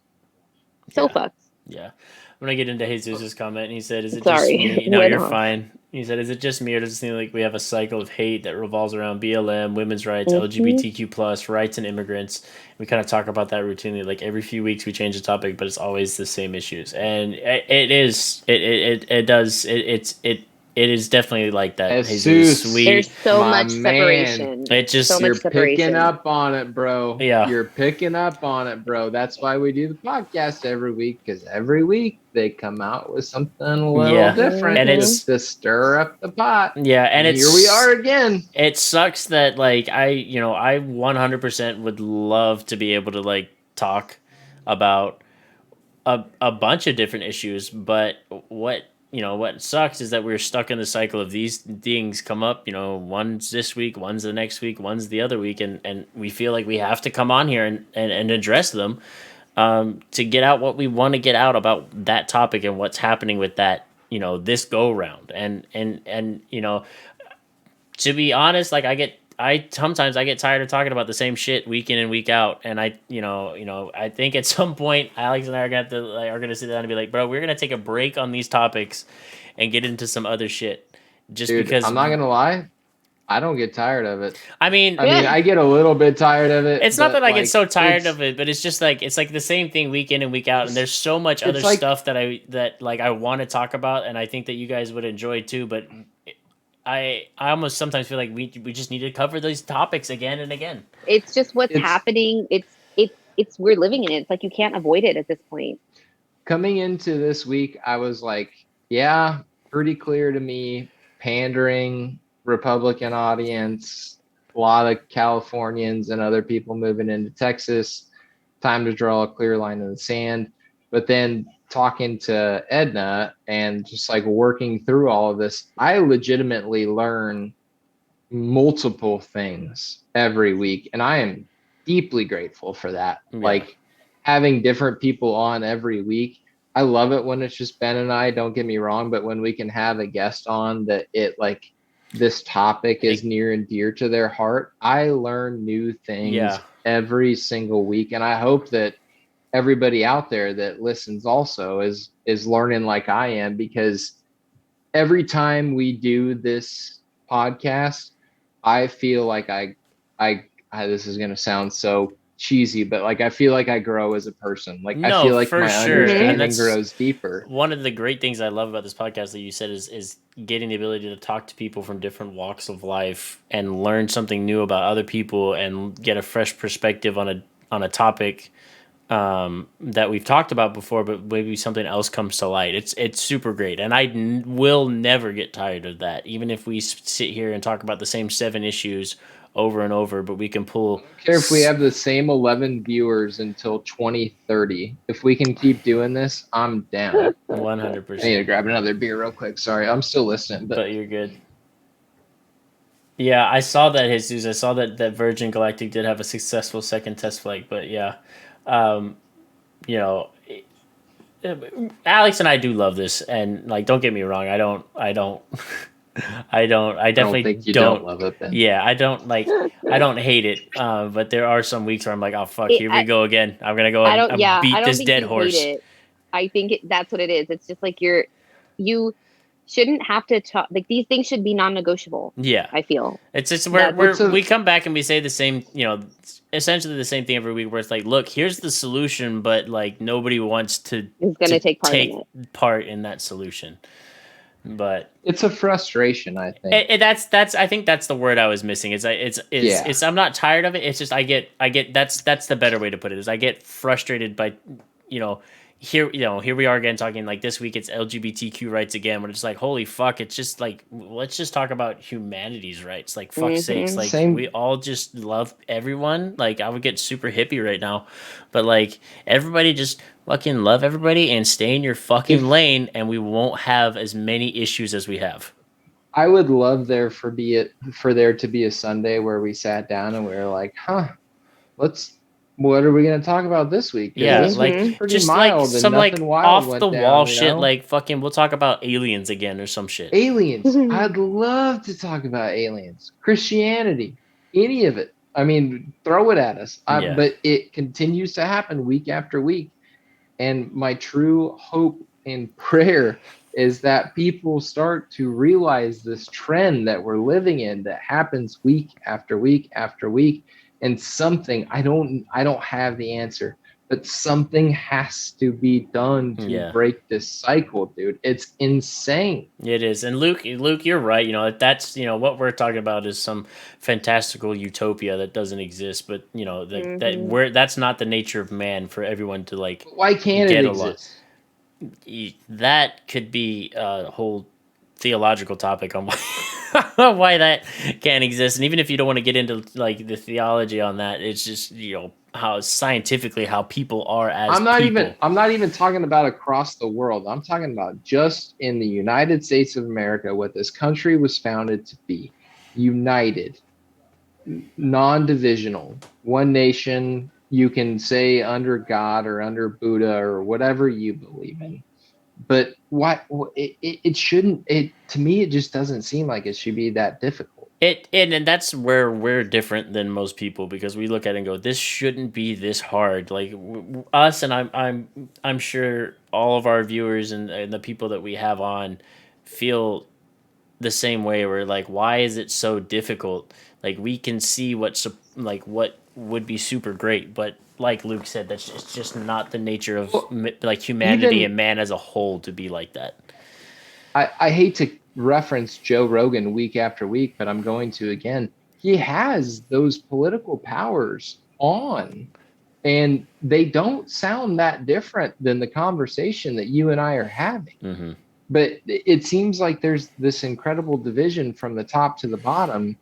So
Yeah.
fucked.
Yeah. I'm gonna get into Jesus' comment, and he said, "Is it just
Sorry.
me?" No,
Went
you're
off.
fine. He said, "Is it just me, or does it seem like we have a cycle of hate that revolves around BLM, women's rights, LGBTQ plus rights, and immigrants?" We kind of talk about that routinely. Like every few weeks, we change the topic, but it's always the same issues, and it is. It does. It is definitely like that. Jesus,
Jesus,
There's so
my
much
man.
separation.
It just
so much
You're
separation.
picking up on it, bro.
Yeah.
You're picking up on it, bro. That's why we do the podcast every week, because every week they come out with something a little
Yeah.
different
And it's
to stir up the pot.
yeah, and it's
here we are again.
It sucks that like I 100% would love to be able to like talk about a bunch of different issues, but what sucks is that we're stuck in the cycle of these things come up, one's this week, one's the next week, one's the other week, and we feel like we have to come on here and address them to get out what we want to get out about that topic and what's happening with that, this go round. And to be honest, like I sometimes I get tired of talking about the same shit week in and week out, and I think at some point Alex and I are gonna sit down and be like, bro, we're gonna take a break on these topics and get into some other shit, just
Dude,
because
I'm not gonna lie, I don't get tired of it.
I mean,
I get a little bit tired of it.
it's not that I get
like,
so tired of it, but it's just like it's like the same thing week in and week out, and there's so much other
like-
stuff that I want to talk about, and I think that you guys would enjoy too, but. I almost sometimes feel like we just need to cover these topics again and again.
It's just what's happening. It's we're living in it. It's like you can't avoid it at this point.
Coming into this week, I was like, yeah, pretty clear to me, pandering Republican audience, a lot of Californians and other people moving into Texas, time to draw a clear line in the sand. But then talking to Edna and just like working through all of this, I legitimately learn multiple things every week. And I am deeply grateful for that.
Yeah.
Like having different people on every week. I love it when it's just Ben and I, don't get me wrong, but when we can have a guest on that it this topic is near and dear to their heart, I learn new things every single week. And I hope that everybody out there that listens also is learning like I am, because every time we do this podcast, I feel like I this is going to sound so cheesy, but like I feel like I grow as a person. Like I feel like my understanding grows deeper.
One of the great things I love about this podcast that you said is getting the ability to talk to people from different walks of life and learn something new about other people and get a fresh perspective on a topic that we've talked about before, but maybe something else comes to light. It's super great, and I will never get tired of that. Even if we sit here and talk about the same 7 issues over and over, but we can pull.
I don't care if we have the same 11 viewers until 2030. If we can keep doing this, I'm down.
100%.
I need to grab another beer real quick. Sorry, I'm still listening,
but you're good. Yeah, I saw that, Jesus. I saw that Virgin Galactic did have a successful second test flight, but yeah. Alex and I do love this, and like, don't get me wrong, I definitely
think you don't love it, Ben.
Yeah, I don't hate it, but there are some weeks where I'm like, oh fuck, here we go again. I'm gonna go and beat this dead horse.
I think that's what it is. It's just like you shouldn't have to talk. Like these things should be non-negotiable.
Yeah,
I feel
it's just we come back and we say the same, essentially the same thing every week. Where it's like, look, here's the solution, but like nobody wants to
take
part in that solution. But
it's a frustration, I think.
I think that's the word I was missing. It's I'm not tired of it. It's just I get that's the better way to put it. Is I get frustrated by here we are again talking like this week it's LGBTQ rights again. We're just like, holy fuck, it's just like, let's just talk about humanity's rights. Like fuck's sakes, like we all just love everyone. Like I would get super hippie right now, but like everybody just fucking love everybody and stay in your fucking lane, and we won't have as many issues as we have.
I would love for there to be a Sunday where we sat down and we were like, let's what are we going to talk about this week? 'Cause
Yeah,
this
like
week's pretty
just
mild
like
and
some like
nothing wild
off
went
the
down,
wall
you
shit,
know?
like fucking we'll talk about aliens again or some shit.
Aliens. I'd love to talk about aliens, Christianity, any of it. I mean, throw it at us.
Yeah.
But it continues to happen week after week. And my true hope and prayer is that people start to realize this trend that we're living in that happens week after week after week. And something, I don't have the answer, but something has to be done to
Yeah.
break this cycle, dude. It's insane.
It is. And Luke, you're right. You know, that's, you know, what we're talking about is some fantastical utopia that doesn't exist, but you know, that's not the nature of man for everyone to like
But why can't it
get along.
exist?
That could be a whole theological topic on why that can't exist. And even if you don't want to get into like the theology on that, it's just, you know, how scientifically how people are as people.
I'm not even talking about across the world. I'm talking about just in the United States of America, what this country was founded to be. United, non-divisional, one nation. You can say under God or under Buddha or whatever you believe in. But why it shouldn't, it to me it just doesn't seem like it should be that difficult.
And that's where we're different than most people, because we look at it and go, this shouldn't be this hard. Like us, and I'm sure all of our viewers and the people that we have on feel the same way. We're like, why is it so difficult? Like we can see what would be super great, but like Luke said, it's just not the nature of like humanity
Even
and man as a whole to be like that.
I hate to reference Joe Rogan week after week, but I'm going to again. He has those political powers on, and they don't sound that different than the conversation that you and I are having.
Mm-hmm.
But it seems like there's this incredible division from the top to the bottom,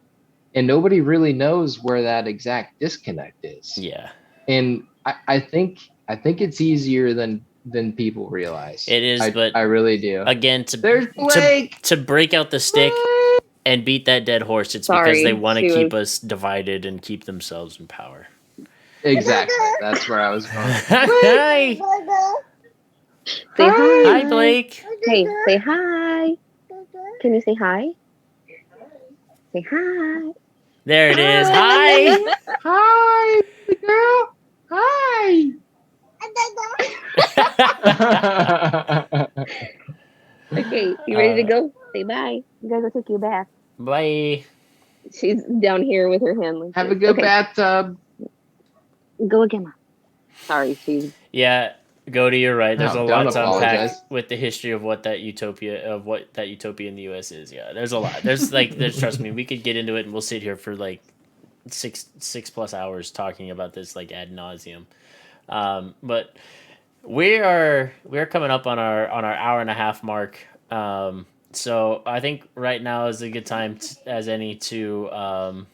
and nobody really knows where that exact disconnect is.
Yeah.
And I think it's easier than people realize.
It is, but
I really do.
Again,
There's Blake.
to break out the stick and beat that dead horse, it's because
Sorry,
they want to
she
keep
was-
us divided and keep themselves in power.
Exactly. That's where I was going.
Hi.
Say hi.
Hi, Blake.
Hey, say hi. Can you say hi? Say hi.
There it is. Hi.
Hi, girl. Hi.
Okay, you ready to go? Say bye. You guys go take your bath.
Bye.
She's down here with her hand. Like
Have a
this.
good
Okay,
bathtub.
go again, Mom. Sorry, she's
Yeah, Goody, you're right. There's
No,
a
don't
lot to unpack
apologize.
with the history of what that utopia in the U.S. is. Yeah, there's a lot. There's trust me, we could get into it and we'll sit here for like six plus hours talking about this like ad nauseum. But we're coming up on our hour and a half mark. So I think right now is a good time as any to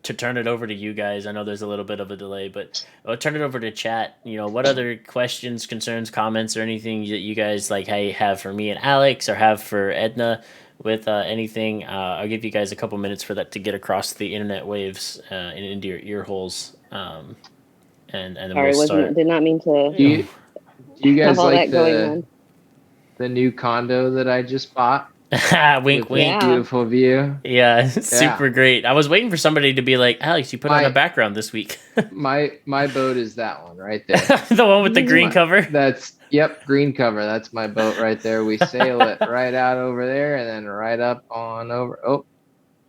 turn it over to you guys. I know there's a little bit of a delay, but I'll turn it over to chat. You know, what other questions, concerns, comments, or anything that you guys like have for me and Alex, or have for Edna with anything. I'll give you guys a couple minutes for that to get across the internet waves and into your ear holes. And then
sorry.
we'll start.
Did not mean to
Do you guys
have all
like
that going on.
the new condo that I just bought?
Wink,
With
wink.
Yeah.
Beautiful view.
Yeah, super great. I was waiting for somebody to be like, Alex, you put on a background this week.
My boat is that one right there.
The one with the green cover.
That's green cover. That's my boat right there. We sail it right out over there and then right up on over.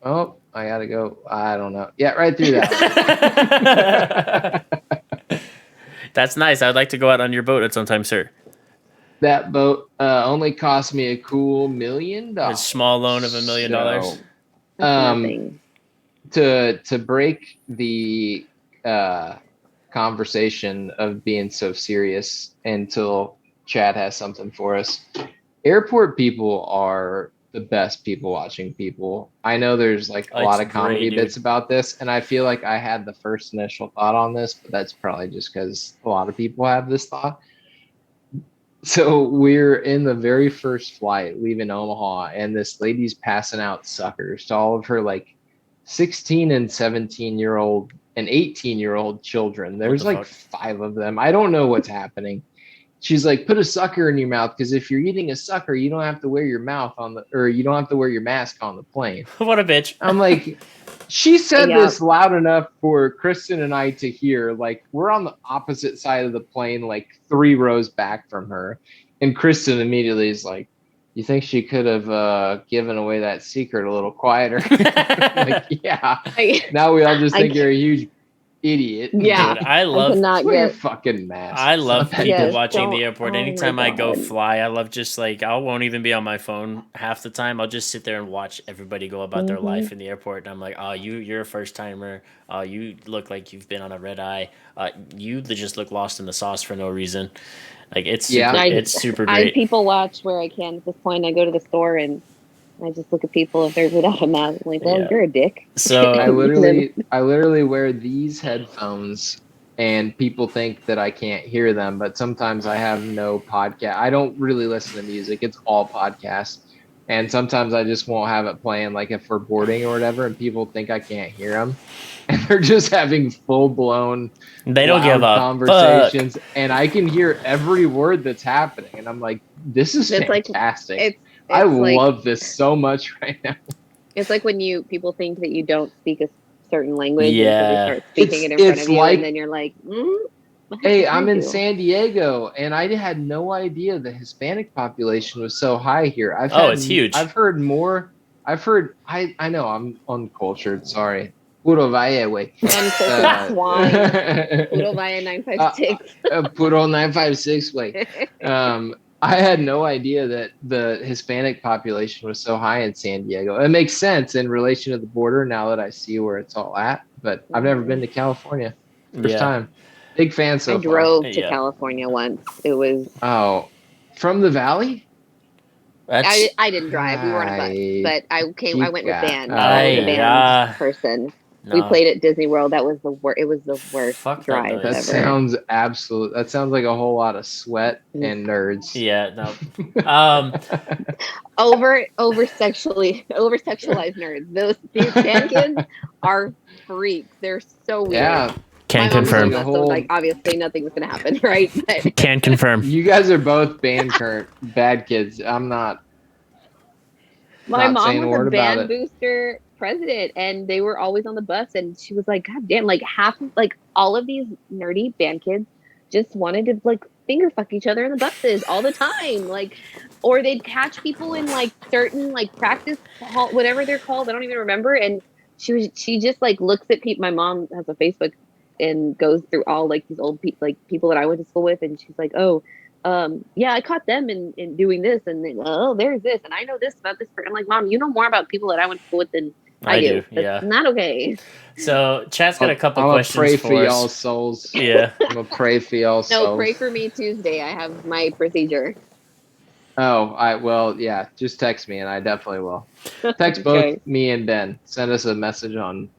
Oh, I gotta go. I don't know. Yeah, right through that.
That's nice. I'd like to go out on your boat at some time, sir.
That boat only cost me a cool $1 million.
A small loan of $1 million.
That's nothing.
To break the conversation of being so serious until Chad has something for us. Airport people are the best people watching people. I know there's like a lot of comedy bits about this, and I feel like I had the first initial thought on this, but that's probably just because a lot of people have this thought. So we're in the very first flight leaving Omaha, and this lady's passing out suckers to all of her like 16 and 17-year-old and 18-year-old children. There's
the
like
fuck?
5 of them. I don't know what's happening. She's like, put a sucker in your mouth because if you're eating a sucker, you don't have to wear your you don't have to wear your mask on the plane.
What a bitch.
I'm like, she said
Yeah.
this loud enough for Kristen and I to hear. Like, we're on the opposite side of the plane, like 3 rows back from her. And Kristen immediately is like, you think she could have given away that secret a little quieter? Like, yeah. Now we all just think you're a huge idiot.
Yeah.
Dude, I
I
love
cannot
Wear your
get.
fucking mask.
I love
It's not that
people
Yes,
watching the
don't-
airport.
oh my
Anytime I go
God.
fly, I love just like I won't even be on my phone half the time. I'll just sit there and watch everybody go about their life in the airport. And I'm like, oh, you're a first timer. Oh, you look like you've been on a red eye. You just look lost in the sauce for no reason. Like it's
Yeah.
super,
I-
it's super
I
great.
people watch where I can at this point. I go to the store and I just look at people if they're without a mask. I'm like, well,
Yeah.
you're a dick.
So
I literally wear these headphones and people think that I can't hear them, but sometimes I have no podcast. I don't really listen to music. It's all podcasts. And sometimes I just won't have it playing, like if we're boarding or whatever, and people think I can't hear them. And they're just having full blown
they don't give a
conversations. And I can hear every word that's happening. And I'm like, this is
It's like-
fantastic.
It's
I
like,
love this so much right now.
It's like when people think that you don't speak a certain language
Yeah.
until they start speaking it in
It's
front of you,
like-
and then you're like, what
Hey,
did I
I'm in
do?
San Diego, and I had no idea the Hispanic population was so high here.
it's huge.
I've heard more. I know I'm uncultured. Sorry. Puro valle, way.
Uncultured swine. Puro vaya 956.
Puro 956, way. I had no idea that the Hispanic population was so high in San Diego. It makes sense in relation to the border now that I see where it's all at, but I've never been to California. First time. Big fan so
I
far.
drove to
Yeah.
California once. It was.
Oh, from the valley?
That's
I didn't drive. We were on a bus, but I went with band.
Oh,
I was a
okay.
band person. We
no.
played at Disney World. That was the worst. It was the worst
Fuck that
drive
noise.
That
ever.
that sounds like a whole lot of sweat and nerds.
Yeah, no.
over sexualized nerds. These band kids are freaks. They're so weird.
Yeah.
Can
My mom was
confirm.
with us, so like obviously nothing was gonna happen, right? But
Can confirm.
You guys are both bad kids. I'm not.
my
Not saying
mom
a
was
word
a
about
band
it.
booster president, and they were always on the bus. And she was like, "God damn!" Like all of these nerdy band kids just wanted to like finger fuck each other in the buses all the time, like, or they'd catch people in like certain like practice hall, whatever they're called. I don't even remember. And she just like looks at people. My mom has a Facebook and goes through all like these old people that I went to school with, and she's like, "Oh, yeah, I caught them in doing this, and then, oh, there's this, and I know this about this person." I'm like, "Mom, you know more about people that I went to school with than I do. That's
yeah.
not okay."
So chat's got a couple
I'm
questions
gonna pray
for
for
us.
y'all's souls.
Yeah.
I'm gonna pray for y'all's
No,
souls.
pray for me Tuesday. I have my procedure.
Yeah, just text me and I definitely will. Text
Okay.
both me and Ben. Send us a message on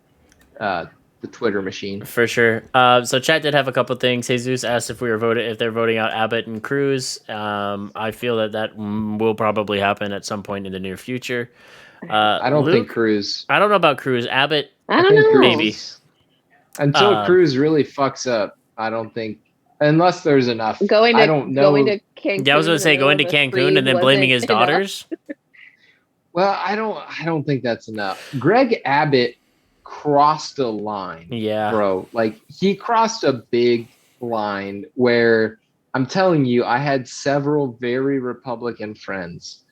the Twitter machine.
For sure. So chat did have a couple things. Jesus asked if they're voting out Abbott and Cruz. I feel that will probably happen at some point in the near future.
I don't think Cruz.
I don't know about Cruz. Abbott,
I don't
think
know.
Cruz
maybe.
Until Cruz really fucks up, I don't think, unless there's enough.
Going to
I don't know.
Going to Cancun.
Yeah, I was gonna
in the
say going to
middle of a
Cancun and then
freeze
blaming his
wasn't enough.
daughters.
Well, I don't think that's enough. Greg Abbott crossed a line.
Yeah.
Bro. Like he crossed a big line where I'm telling you, I had several very Republican friends,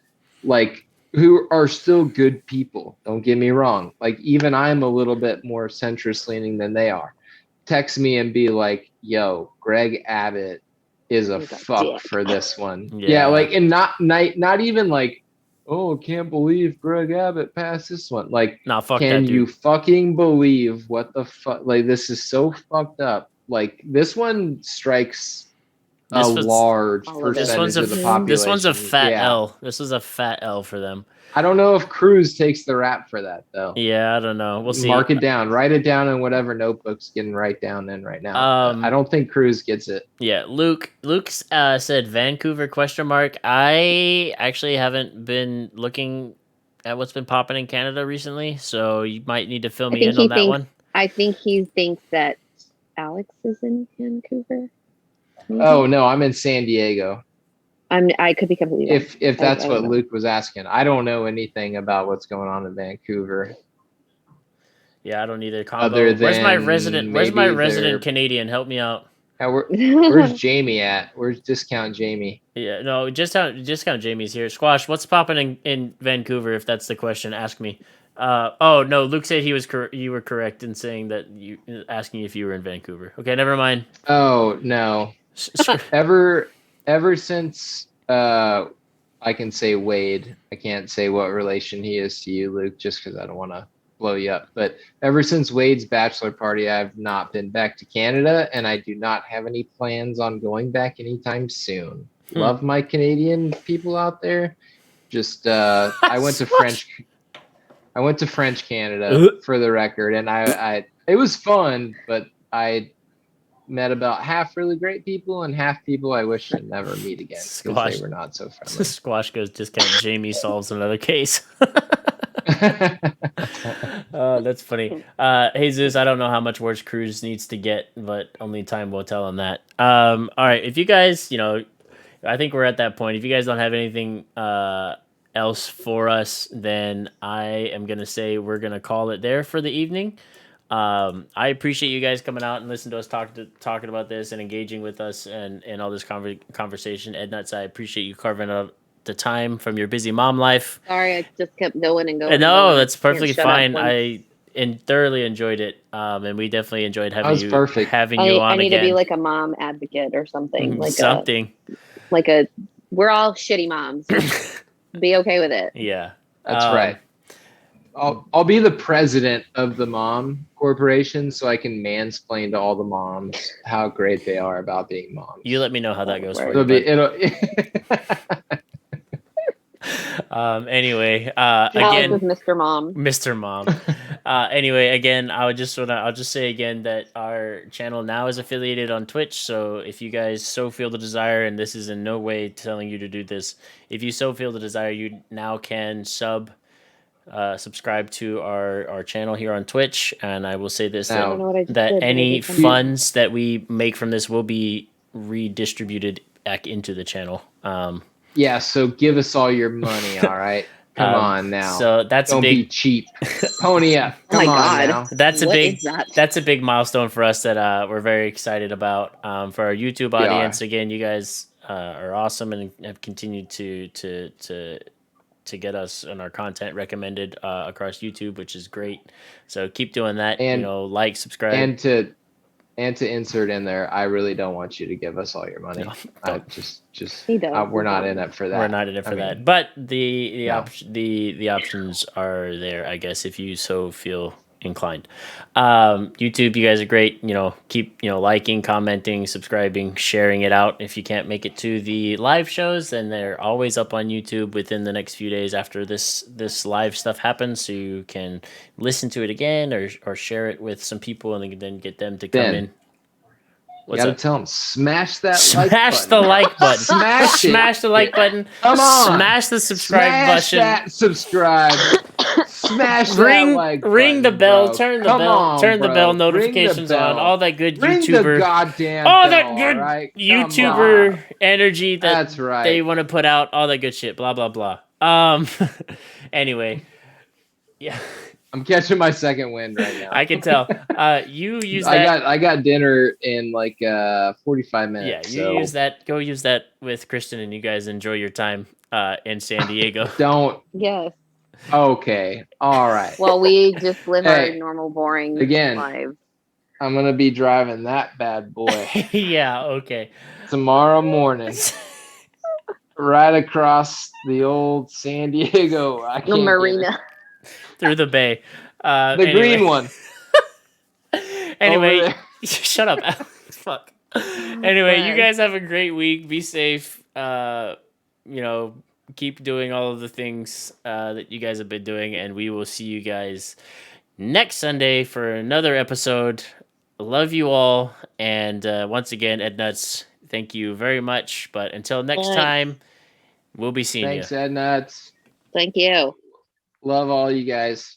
like who are still good people. Don't get me wrong. Like even I'm a little bit more centrist leaning than they are. Text me and be like, yo, Greg Abbott is a
He's a
fuck
dick.
for this one.
Yeah.
Yeah, like and not even like, oh, can't believe Greg Abbott passed this one. Like,
Nah, fuck
can
that
you
dude.
fucking believe what the fuck? Like, this is so fucked up. Like, this one strikes
This
a
was-
large
All of it.
This one's
percentage of the population.
This one's a fat
Yeah.
L. This was a fat L for them.
I don't know if Cruz takes the rap for that though.
Yeah, I don't know. We'll see.
Mark it down. Write it down in whatever notebook's getting right down in right now. I don't think Cruz gets it.
Yeah, Luke said Vancouver ? I actually haven't been looking at what's been popping in Canada recently, so you might need to fill
I
me
think
in
he
on that
thinks.
one.
I think he thinks that Alex is in Vancouver. Maybe?
Oh no, I'm in San Diego.
I could be completely wrong.
If that's
I
what
don't know.
Luke was asking, I don't know anything about what's going on in Vancouver.
Yeah, I don't either. Combo.
Other
Where's my
than
resident? Where's my
maybe
resident
they're.
Canadian? Help me out.
Where's Jamie at? Where's Discount Jamie?
Yeah, no, just count Jamie's here. Squash, what's popping in Vancouver? If that's the question, ask me. Oh no, Luke said you were correct in saying that you asking if you were in Vancouver. Okay, never mind.
Oh no. Ever since I can say Wade, I can't say what relation he is to you, Luke, just because I don't want to blow you up. But ever since Wade's bachelor party, I've not been back to Canada, and I do not have any plans on going back anytime soon. Love my Canadian people out there. Just I went to French Canada for the record, and I it was fun, but I met about half really great people and half people I wish to never meet again because they were not so friendly.
Squash goes discount Jamie solves another case. Oh, that's funny. Jesus, I don't know how much worse Cruz needs to get, but only time will tell on that. All right, if you guys, I think we're at that point. If you guys don't have anything else for us, then I am gonna say we're gonna call it there for the evening. I appreciate you guys coming out and listening to us talking about this and engaging with us and all this conversation. Ed Nuts, I appreciate you carving out the time from your busy mom life.
Sorry, I just kept going and going.
No, that's perfectly fine. I thoroughly enjoyed it, and we definitely enjoyed having you on
I need
again.
to be like a mom advocate or something. Like
something.
We're all shitty moms. Be okay with it.
Yeah,
that's right. I'll be the president of the mom corporation, so I can mansplain to all the moms how great they are about being moms.
You let me know how that goes for you. Anyway, again,
with Mr. Mom.
Mr. Mom. Anyway, again, I'll just say again that our channel now is affiliated on Twitch. So if you guys so feel the desire, and this is in no way telling you to do this, if you so feel the desire, you now can subscribe to our channel here on Twitch. And I will say this, that any funds that we make from this will be redistributed back into the channel.
Yeah, so give us all your money, all right? Come on now.
So don't
be cheap. Pony up. Come on now.
That's a big milestone for us that we're very excited about. For our YouTube audience, again, you guys are awesome and have continued to get us and our content recommended across YouTube, which is great. So keep doing that. And like, subscribe,
and to insert in there, I really don't want you to give us all your money.
No,
we're not in it for that.
We're not in it for that. But the options are there, I guess, if you so feel inclined. YouTube, you guys are great. Keep liking, commenting, subscribing, sharing it out. If you can't make it to the live shows, then they're always up on YouTube within the next few days after this live stuff happens, so you can listen to it again or share it with some people and then get them to come in.
You gotta tell them, smash the
like button. Smash the like button.
Come on.
Smash the subscribe button.
Smash that subscribe. Smash
ring,
that like
ring
button,
the bell.
bro.
Turn the bell. Turn the bell notifications on. All that good YouTuber.
Ring the goddamn
all
bell,
that good
right?
YouTuber energy
that's right.
They want to put out. All that good shit. Blah blah blah. Anyway, yeah.
I'm catching my second wind right now.
I can tell. You use that.
I got dinner in like 45 minutes.
Yeah, use that. Go use that with Kristen, and you guys enjoy your time in San Diego.
Don't.
Yes.
Okay. All right.
Well, we just live our normal, boring lives.
I'm gonna be driving that bad boy.
Yeah. Okay.
Tomorrow morning. Right across the old San Diego.
The marina.
Through the bay.
The green one.
Anyway, shut up. Fuck. Anyway, you guys have a great week. Be safe. Keep doing all of the things that you guys have been doing, and we will see you guys next Sunday for another episode. Love you all, and once again, Ed Nuts, thank you very much. But until next time, we'll be seeing you.
Thanks, Ed Nuts.
Thank you.
Love all you guys.